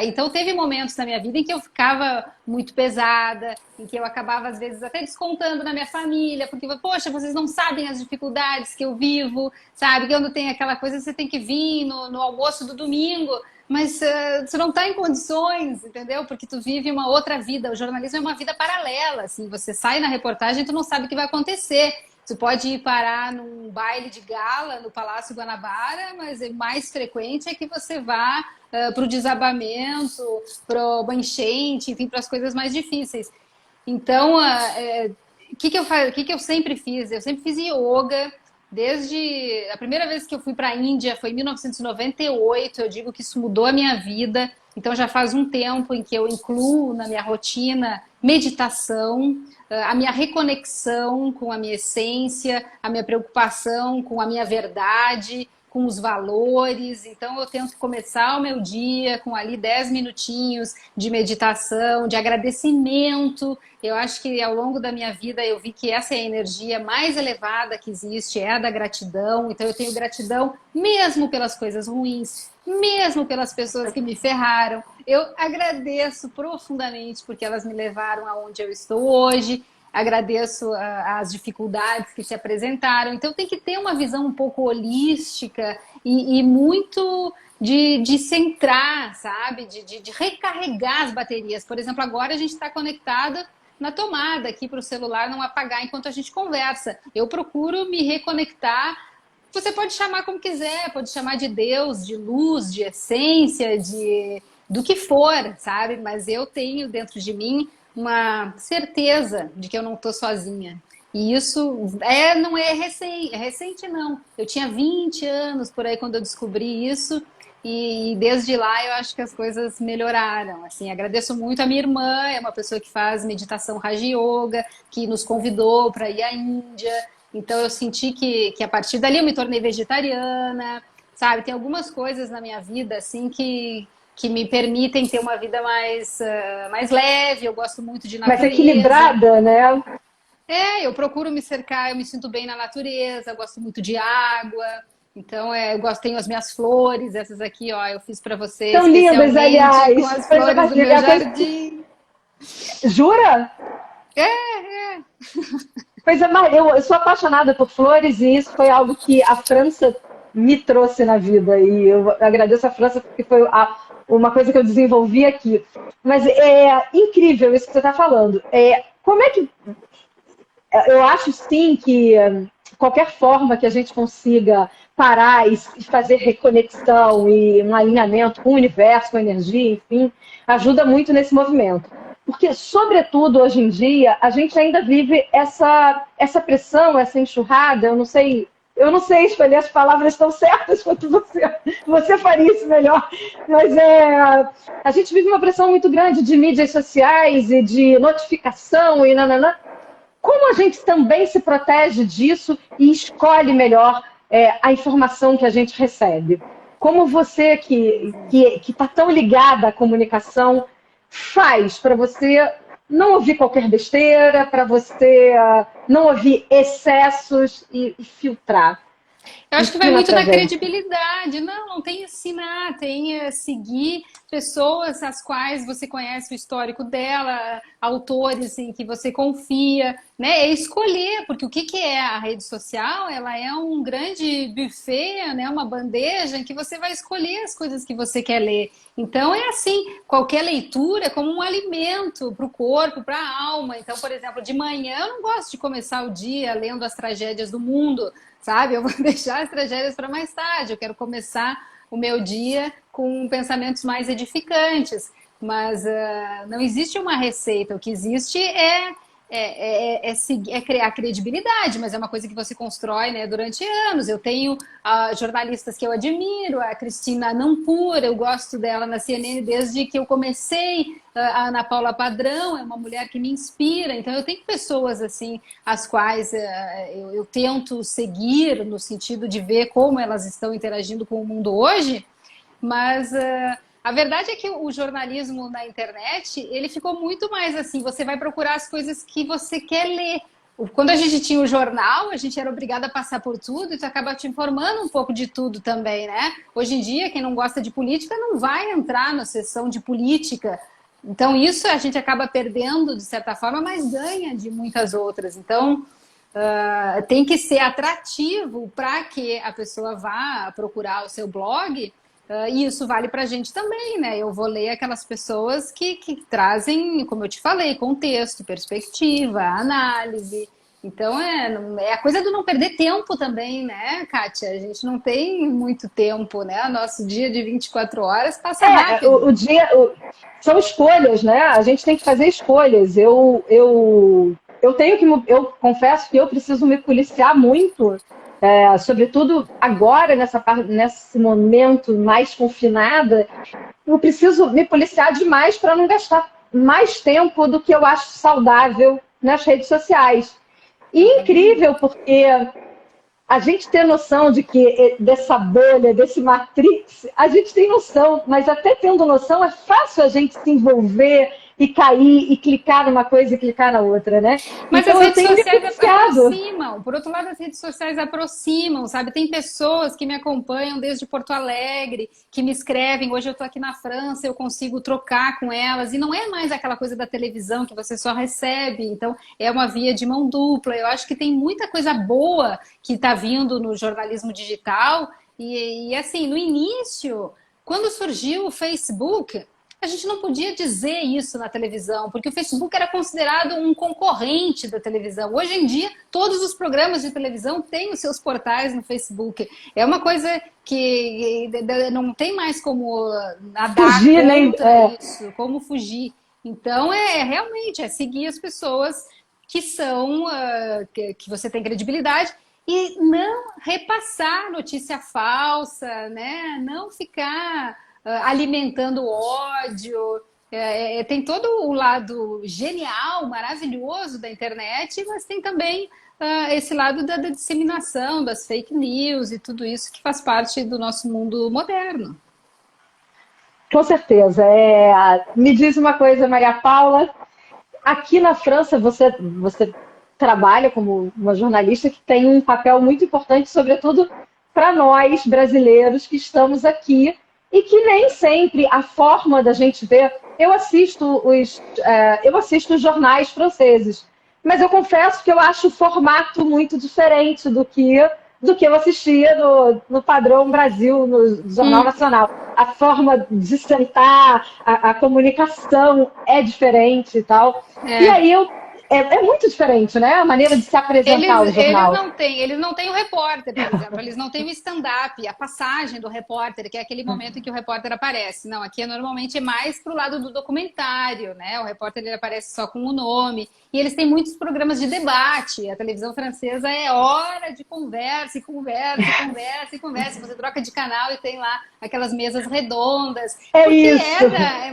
Então teve momentos na minha vida em que eu ficava muito pesada, em que eu acabava às vezes até descontando na minha família, porque, poxa, vocês não sabem as dificuldades que eu vivo, sabe? Quando tem aquela coisa, você tem que vir no almoço do domingo, mas você não está em condições, entendeu? Porque tu vive uma outra vida. O jornalismo é uma vida paralela, assim, você sai na reportagem e tu não sabe o que vai acontecer. Você pode ir parar num baile de gala no Palácio Guanabara, mas o mais frequente é que você vá para o desabamento, para uma enchente, enfim, para as coisas mais difíceis. Então, o que eu sempre fiz? Eu sempre fiz yoga. Desde a primeira vez que eu fui para a Índia foi em 1998. Eu digo que isso mudou a minha vida. Então já faz um tempo em que eu incluo na minha rotina meditação, a minha reconexão com a minha essência, a minha preocupação com a minha verdade, com os valores. Então eu tento começar o meu dia com ali 10 minutinhos de meditação, de agradecimento. Eu acho que ao longo da minha vida eu vi que essa é a energia mais elevada que existe, é a da gratidão. Então eu tenho gratidão mesmo pelas coisas ruins, mesmo pelas pessoas que me ferraram. Eu agradeço profundamente porque elas me levaram aonde eu estou hoje. Agradeço as dificuldades que se apresentaram. Então tem que ter uma visão um pouco holística e muito de centrar, sabe? De recarregar as baterias. Por exemplo, agora a gente está conectada na tomada aqui para o celular não apagar enquanto a gente conversa. Eu procuro me reconectar. Você pode chamar como quiser, pode chamar de Deus, de luz, de essência, do que for, sabe? Mas eu tenho dentro de mim uma certeza de que eu não estou sozinha. E isso não é recente não. Eu tinha 20 anos por aí quando eu descobri isso, e desde lá eu acho que as coisas melhoraram. Assim, agradeço muito a minha irmã, é uma pessoa que faz meditação Raja Yoga, que nos convidou para ir à Índia. Então eu senti que a partir dali eu me tornei vegetariana, sabe? Tem algumas coisas na minha vida assim que me permitem ter uma vida mais leve. Eu gosto muito de Mais natureza. equilibrada, né? Eu procuro me cercar, eu me sinto bem na natureza, eu gosto muito de água. Então, eu gosto, tenho as minhas flores, essas aqui, ó, eu fiz para você Tão lindas, especialmente com aliás. as Coisa flores mais do meu linda. jardim. Jura? É. Coisa mais... eu sou apaixonada por flores e isso foi algo que a França me trouxe na vida. E eu agradeço a França porque foi uma coisa que eu desenvolvi aqui. Mas é incrível isso que você está falando. Como é que eu acho sim que qualquer forma que a gente consiga parar e fazer reconexão e um alinhamento com o universo, com a energia, enfim, ajuda muito nesse movimento. Porque, sobretudo, hoje em dia, a gente ainda vive essa pressão, essa enxurrada, eu não sei escolher as palavras tão certas quanto você. Você faria isso melhor. Mas a gente vive uma pressão muito grande de mídias sociais e de notificação e nananã. Como a gente também se protege disso e escolhe melhor a informação que a gente recebe? Como você que está tão ligada à comunicação faz para você não ouvir qualquer besteira, para você não ouvir excessos e filtrar? Eu acho que vai Ensina muito para da gente. credibilidade. Não tem ensinar, tem seguir pessoas as quais você conhece o histórico dela, autores em que você confia, né? É escolher, porque o que é a rede social? Ela é um grande buffet, né? Uma bandeja em que você vai escolher as coisas que você quer ler. Então é assim, qualquer leitura é como um alimento para o corpo, para a alma. Então, por exemplo, de manhã eu não gosto de começar o dia lendo as tragédias do mundo, sabe? Eu vou deixar as tragédias para mais tarde. Eu quero começar o meu dia com pensamentos mais edificantes. Mas não existe uma receita. O que existe é criar credibilidade, mas é uma coisa que você constrói, né, durante anos. Eu tenho jornalistas que eu admiro, a Cristina Nampur, eu gosto dela na CNN desde que eu comecei. A Ana Paula Padrão é uma mulher que me inspira. Então eu tenho pessoas assim as quais eu tento seguir no sentido de ver como elas estão interagindo com o mundo hoje, mas a verdade é que o jornalismo na internet, ele ficou muito mais assim, você vai procurar as coisas que você quer ler. Quando a gente tinha o jornal, a gente era obrigada a passar por tudo e tu acaba te informando um pouco de tudo também, né? Hoje em dia, quem não gosta de política não vai entrar na sessão de política. Então, isso a gente acaba perdendo, de certa forma, mas ganha de muitas outras. Então, tem que ser atrativo para que a pessoa vá procurar o seu blog. E isso vale para a gente também, né? Eu vou ler aquelas pessoas que trazem, como eu te falei, contexto, perspectiva, análise. Então, é a coisa do não perder tempo também, né, Kátia? A gente não tem muito tempo, né? O nosso dia de 24 horas passa rápido. O dia... São escolhas, né? A gente tem que fazer escolhas. Eu confesso que eu preciso me policiar muito, sobretudo agora, nesse momento mais confinada, eu preciso me policiar demais para não gastar mais tempo do que eu acho saudável nas redes sociais. E incrível, porque a gente tem noção de que dessa bolha, desse Matrix, a gente tem noção, mas até tendo noção, é fácil a gente se envolver e cair e clicar numa coisa e clicar na outra, né? Mas então, as redes sociais beneficiado. aproximam. Por outro lado, as redes sociais aproximam, sabe? Tem pessoas que me acompanham desde Porto Alegre, que me escrevem. Hoje eu estou aqui na França, eu consigo trocar com elas. E não é mais aquela coisa da televisão que você só recebe. Então, é uma via de mão dupla. Eu acho que tem muita coisa boa que está vindo no jornalismo digital. E assim, no início, quando surgiu o Facebook, a gente não podia dizer isso na televisão, porque o Facebook era considerado um concorrente da televisão. Hoje em dia, todos os programas de televisão têm os seus portais no Facebook. É uma coisa que não tem mais como nadar fugir, contra isso, como fugir. Então, realmente, seguir as pessoas que são que você tem credibilidade e não repassar notícia falsa, né? Não ficar alimentando ódio. Tem todo o lado genial, maravilhoso da internet, mas tem também esse lado da disseminação, das fake news e tudo isso que faz parte do nosso mundo moderno. Com certeza. Me diz uma coisa, Maria Paula. Aqui na França, você trabalha como uma jornalista que tem um papel muito importante, sobretudo para nós brasileiros que estamos aqui e que nem sempre a forma da gente ver. Eu assisto os jornais franceses, mas eu confesso que eu acho o formato muito diferente do que eu assistia no padrão Brasil, no Jornal Nacional. A forma de sentar, a comunicação é diferente e tal. E aí é muito diferente, né? A maneira de se apresentar o jornal. Eles não têm o repórter, por exemplo. Eles não têm o stand-up, a passagem do repórter, que é aquele momento em que o repórter aparece. Não, aqui normalmente é mais pro lado do documentário, né? O repórter ele aparece só com o nome. E eles têm muitos programas de debate. A televisão francesa é hora de conversa, e conversa, e conversa, e conversa. Você troca de canal e tem lá aquelas mesas redondas.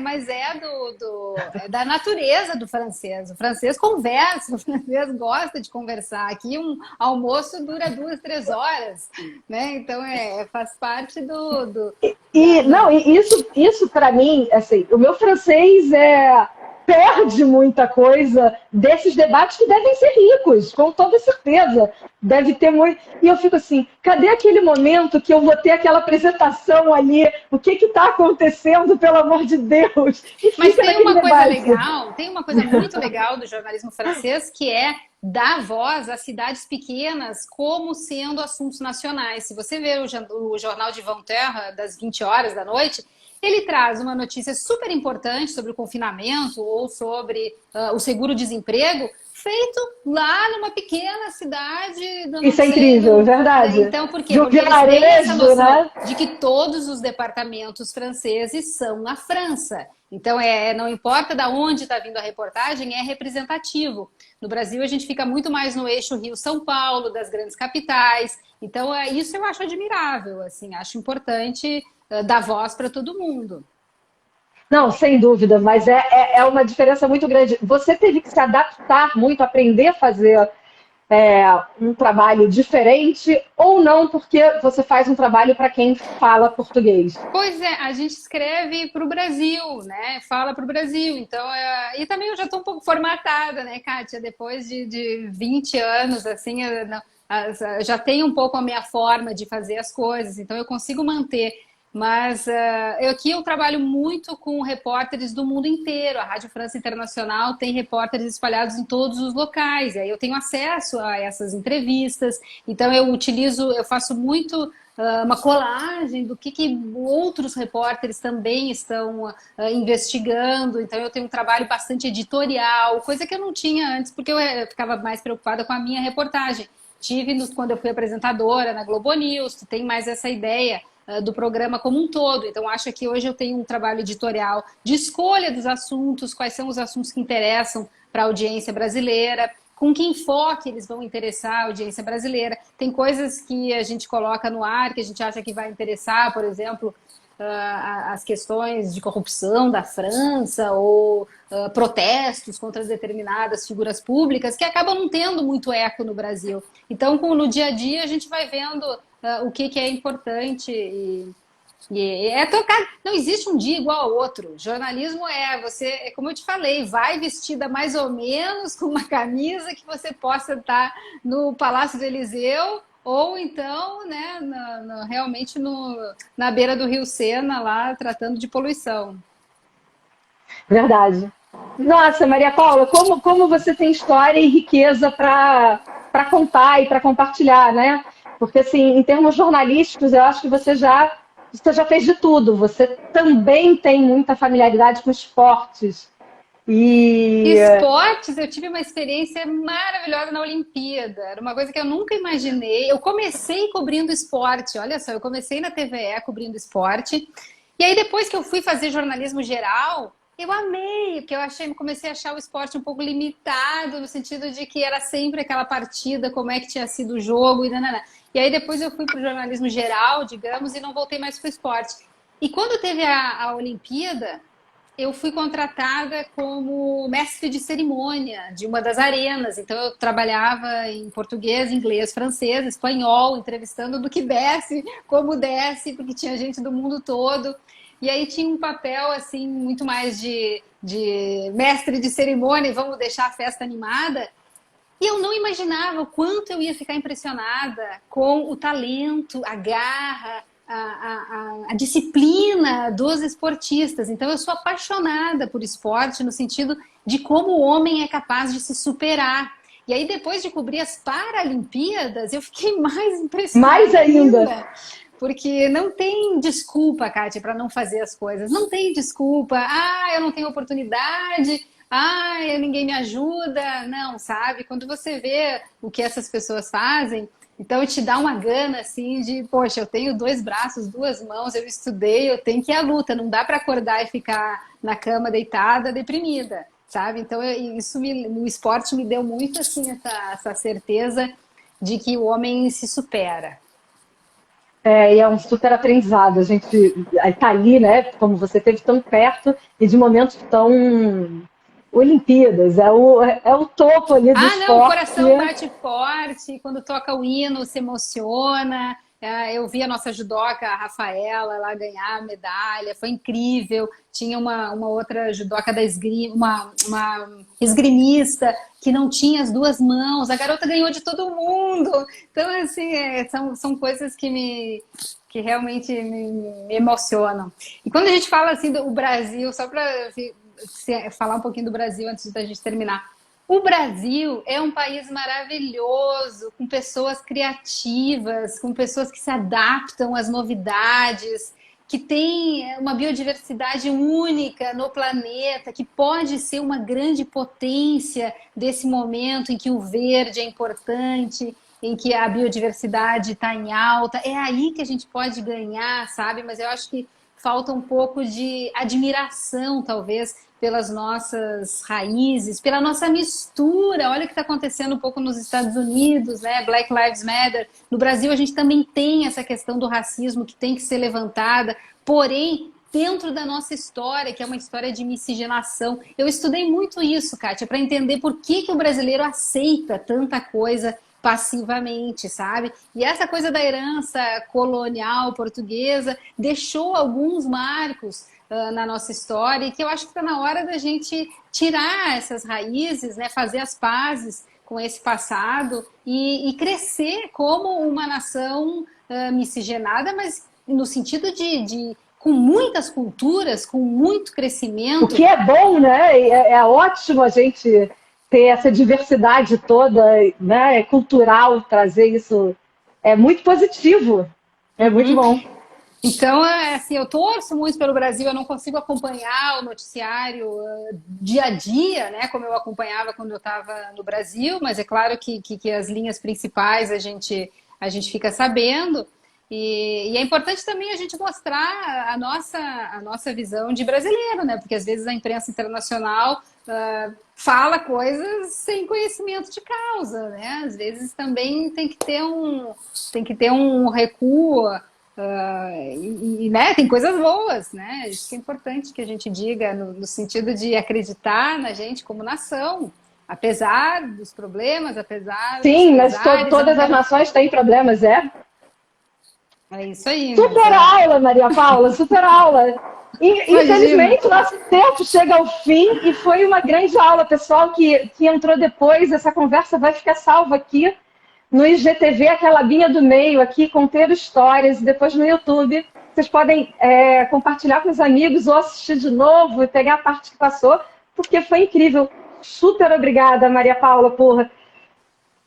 Mas é da natureza do francês. O francês conversa, o francês gosta de conversar. Aqui um almoço dura 2, 3 horas, né? Então faz parte Isso para mim, assim, o meu francês perde muita coisa desses debates que devem ser ricos, com toda certeza. Deve ter muito. E eu fico assim, cadê aquele momento que eu vou ter aquela apresentação ali? O que está acontecendo, pelo amor de Deus? Mas tem uma coisa legal, tem uma coisa muito legal do jornalismo francês, que é dar voz às cidades pequenas como sendo assuntos nacionais. Se você ver o jornal de 20h, das 20 horas da noite, ele traz uma notícia super importante sobre o confinamento ou sobre o seguro-desemprego, feito lá numa pequena cidade. Isso é incrível, verdade. Então, por quê? Porque eles têm essa noção de que todos os departamentos franceses são a França. Então, não importa de onde está vindo a reportagem, é representativo. No Brasil, a gente fica muito mais no eixo Rio-São Paulo, das grandes capitais. Então, isso eu acho admirável, assim, acho importante dar voz para todo mundo. Não, sem dúvida, mas é uma diferença muito grande. Você teve que se adaptar muito, aprender a fazer um trabalho diferente ou não, porque você faz um trabalho para quem fala português? Pois é, a gente escreve para o Brasil, né? Fala para o Brasil. Então, e também eu já estou um pouco formatada, né, Kátia? Depois de 20 anos, assim, já tenho um pouco a minha forma de fazer as coisas, então eu consigo manter. Mas aqui eu trabalho muito com repórteres do mundo inteiro. A Rádio França Internacional tem repórteres espalhados em todos os locais. E aí eu tenho acesso a essas entrevistas. Então eu faço muito uma colagem do que outros repórteres também estão investigando. Então eu tenho um trabalho bastante editorial, coisa que eu não tinha antes, porque eu ficava mais preocupada com a minha reportagem. Quando eu fui apresentadora na Globo News, tem mais essa ideia do programa como um todo. Então, acho que hoje eu tenho um trabalho editorial de escolha dos assuntos, quais são os assuntos que interessam para a audiência brasileira, com que enfoque eles vão interessar a audiência brasileira. Tem coisas que a gente coloca no ar, que a gente acha que vai interessar, por exemplo, as questões de corrupção da França ou protestos contra determinadas figuras públicas que acabam não tendo muito eco no Brasil. Então, no dia a dia, a gente vai vendo o que é importante e tocar. Não existe um dia igual ao outro. Jornalismo como eu te falei, vai vestida mais ou menos com uma camisa que você possa estar no Palácio do Eliseu ou então, né, realmente na beira do Rio Sena, lá tratando de poluição. Verdade. Nossa, Maria Paula, como você tem história e riqueza para contar e para compartilhar, né? Porque, assim, em termos jornalísticos, eu acho que você já fez de tudo. Você também tem muita familiaridade com esportes. Esportes, eu tive uma experiência maravilhosa na Olimpíada. Era uma coisa que eu nunca imaginei. Eu comecei cobrindo esporte, olha só, eu comecei na TVE cobrindo esporte. E aí, depois que eu fui fazer jornalismo geral, Eu amei, porque comecei a achar o esporte um pouco limitado, no sentido de que era sempre aquela partida, como é que tinha sido o jogo, e nanana. E aí depois eu fui para o jornalismo geral, digamos, e não voltei mais para o esporte. E quando teve a Olimpíada, eu fui contratada como mestre de cerimônia de uma das arenas. Então eu trabalhava em português, inglês, francês, espanhol, entrevistando do que desse, como desse, porque tinha gente do mundo todo. E aí tinha um papel assim muito mais de mestre de cerimônia, e vamos deixar a festa animada. E eu não imaginava o quanto eu ia ficar impressionada com o talento, a garra, a disciplina dos esportistas. Então, eu sou apaixonada por esporte no sentido de como o homem é capaz de se superar. E aí, depois de cobrir as Paralimpíadas, eu fiquei mais impressionada Mais ainda. porque não tem desculpa, Kátia, para não fazer as coisas. Não tem desculpa. Ah, eu não tenho oportunidade. Ah, ninguém me ajuda. Não, sabe? Quando você vê o que essas pessoas fazem, então te dá uma gana assim de, poxa, eu tenho 2 braços, 2 mãos, eu estudei, eu tenho que ir à luta. Não dá para acordar e ficar na cama deitada, deprimida, sabe? Então no esporte me deu muito assim essa certeza de que o homem se supera. E é um super aprendizado. A gente está ali, né? Como você esteve tão perto e de momentos tão Olimpíadas. É o topo ali do Ah, não, o esporte. coração bate forte, quando toca o hino, se emociona. Eu vi a nossa judoca, a Rafaela, lá ganhar a medalha, foi incrível. Tinha uma outra judoca da esgrima, uma esgrimista que não tinha as 2 mãos. A garota ganhou de todo mundo. Então, assim, são coisas que realmente me emocionam. E quando a gente fala assim do Brasil, só para falar um pouquinho do Brasil antes da gente terminar. O Brasil é um país maravilhoso, com pessoas criativas, com pessoas que se adaptam às novidades, que tem uma biodiversidade única no planeta, que pode ser uma grande potência desse momento em que o verde é importante, em que a biodiversidade está em alta. É aí que a gente pode ganhar, sabe? Mas eu acho que falta um pouco de admiração, talvez, pelas nossas raízes, pela nossa mistura. Olha o que está acontecendo um pouco nos Estados Unidos, né? Black Lives Matter. No Brasil, a gente também tem essa questão do racismo que tem que ser levantada, porém, dentro da nossa história, que é uma história de miscigenação. Eu estudei muito isso, Kátia, para entender por que o brasileiro aceita tanta coisa passivamente, sabe? E essa coisa da herança colonial portuguesa deixou alguns marcos na nossa história, e que eu acho que está na hora da gente tirar essas raízes, né? Fazer as pazes com esse passado e crescer como uma nação miscigenada, mas no sentido com muitas culturas, com muito O crescimento. que é bom, né? É ótimo a gente ter essa diversidade toda, né? Cultural, trazer isso. É muito positivo. É muito Uhum. bom. Então, assim, eu torço muito pelo Brasil, eu não consigo acompanhar o noticiário dia a dia, né, como eu acompanhava quando eu estava no Brasil, mas é claro que as linhas principais a gente fica sabendo. E é importante também a gente mostrar a nossa visão de brasileiro, né? Porque às vezes a imprensa internacional fala coisas sem conhecimento de causa, né? Às vezes também tem que ter um recuo. Né, tem coisas boas, né? Isso que é importante que a gente diga no sentido de acreditar na gente como nação, apesar dos problemas, apesar dos Sim, mas pesares. Eu não todas as quero. nações têm problemas, é? É isso aí, mas Super aula, Maria Paula, super aula. imagina. Infelizmente, nosso tempo chega ao fim e foi uma grande aula. Pessoal que entrou depois, essa conversa vai ficar salva aqui no IGTV, aquela linha do meio aqui, Conteiro Histórias, e depois no YouTube. Vocês podem compartilhar com os amigos ou assistir de novo e pegar a parte que passou, porque foi incrível. Super obrigada, Maria Paula, por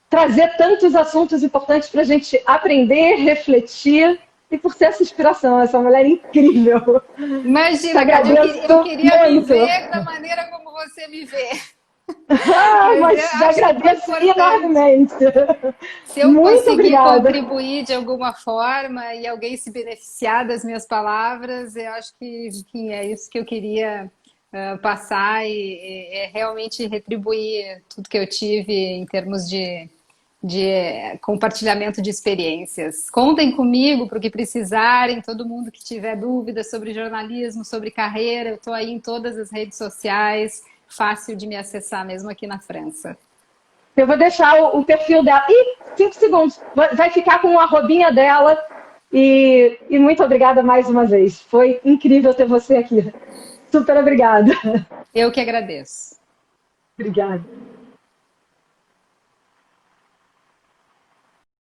trazer tantos assuntos importantes para a gente aprender, refletir e por ser essa inspiração, essa mulher incrível. Te Imagina, Cátia, eu agradeço queria, eu queria me muito. ver da maneira como você me vê. Mas eu Mas te acho agradeço importante. enormemente. Se eu Muito conseguir obrigada. contribuir de alguma forma e alguém se beneficiar das minhas palavras, eu acho que é isso que eu queria passar e realmente retribuir tudo que eu tive em termos de compartilhamento de experiências. Contem comigo para o que precisarem, todo mundo que tiver dúvidas sobre jornalismo, sobre carreira, eu estou aí em todas as redes sociais, fácil de me acessar mesmo aqui na França. Eu vou deixar o perfil dela. Ih, 5 segundos. Vai ficar com a arrobinha dela. E muito obrigada mais uma vez. Foi incrível ter você aqui. Super obrigada. Eu que agradeço. Obrigada.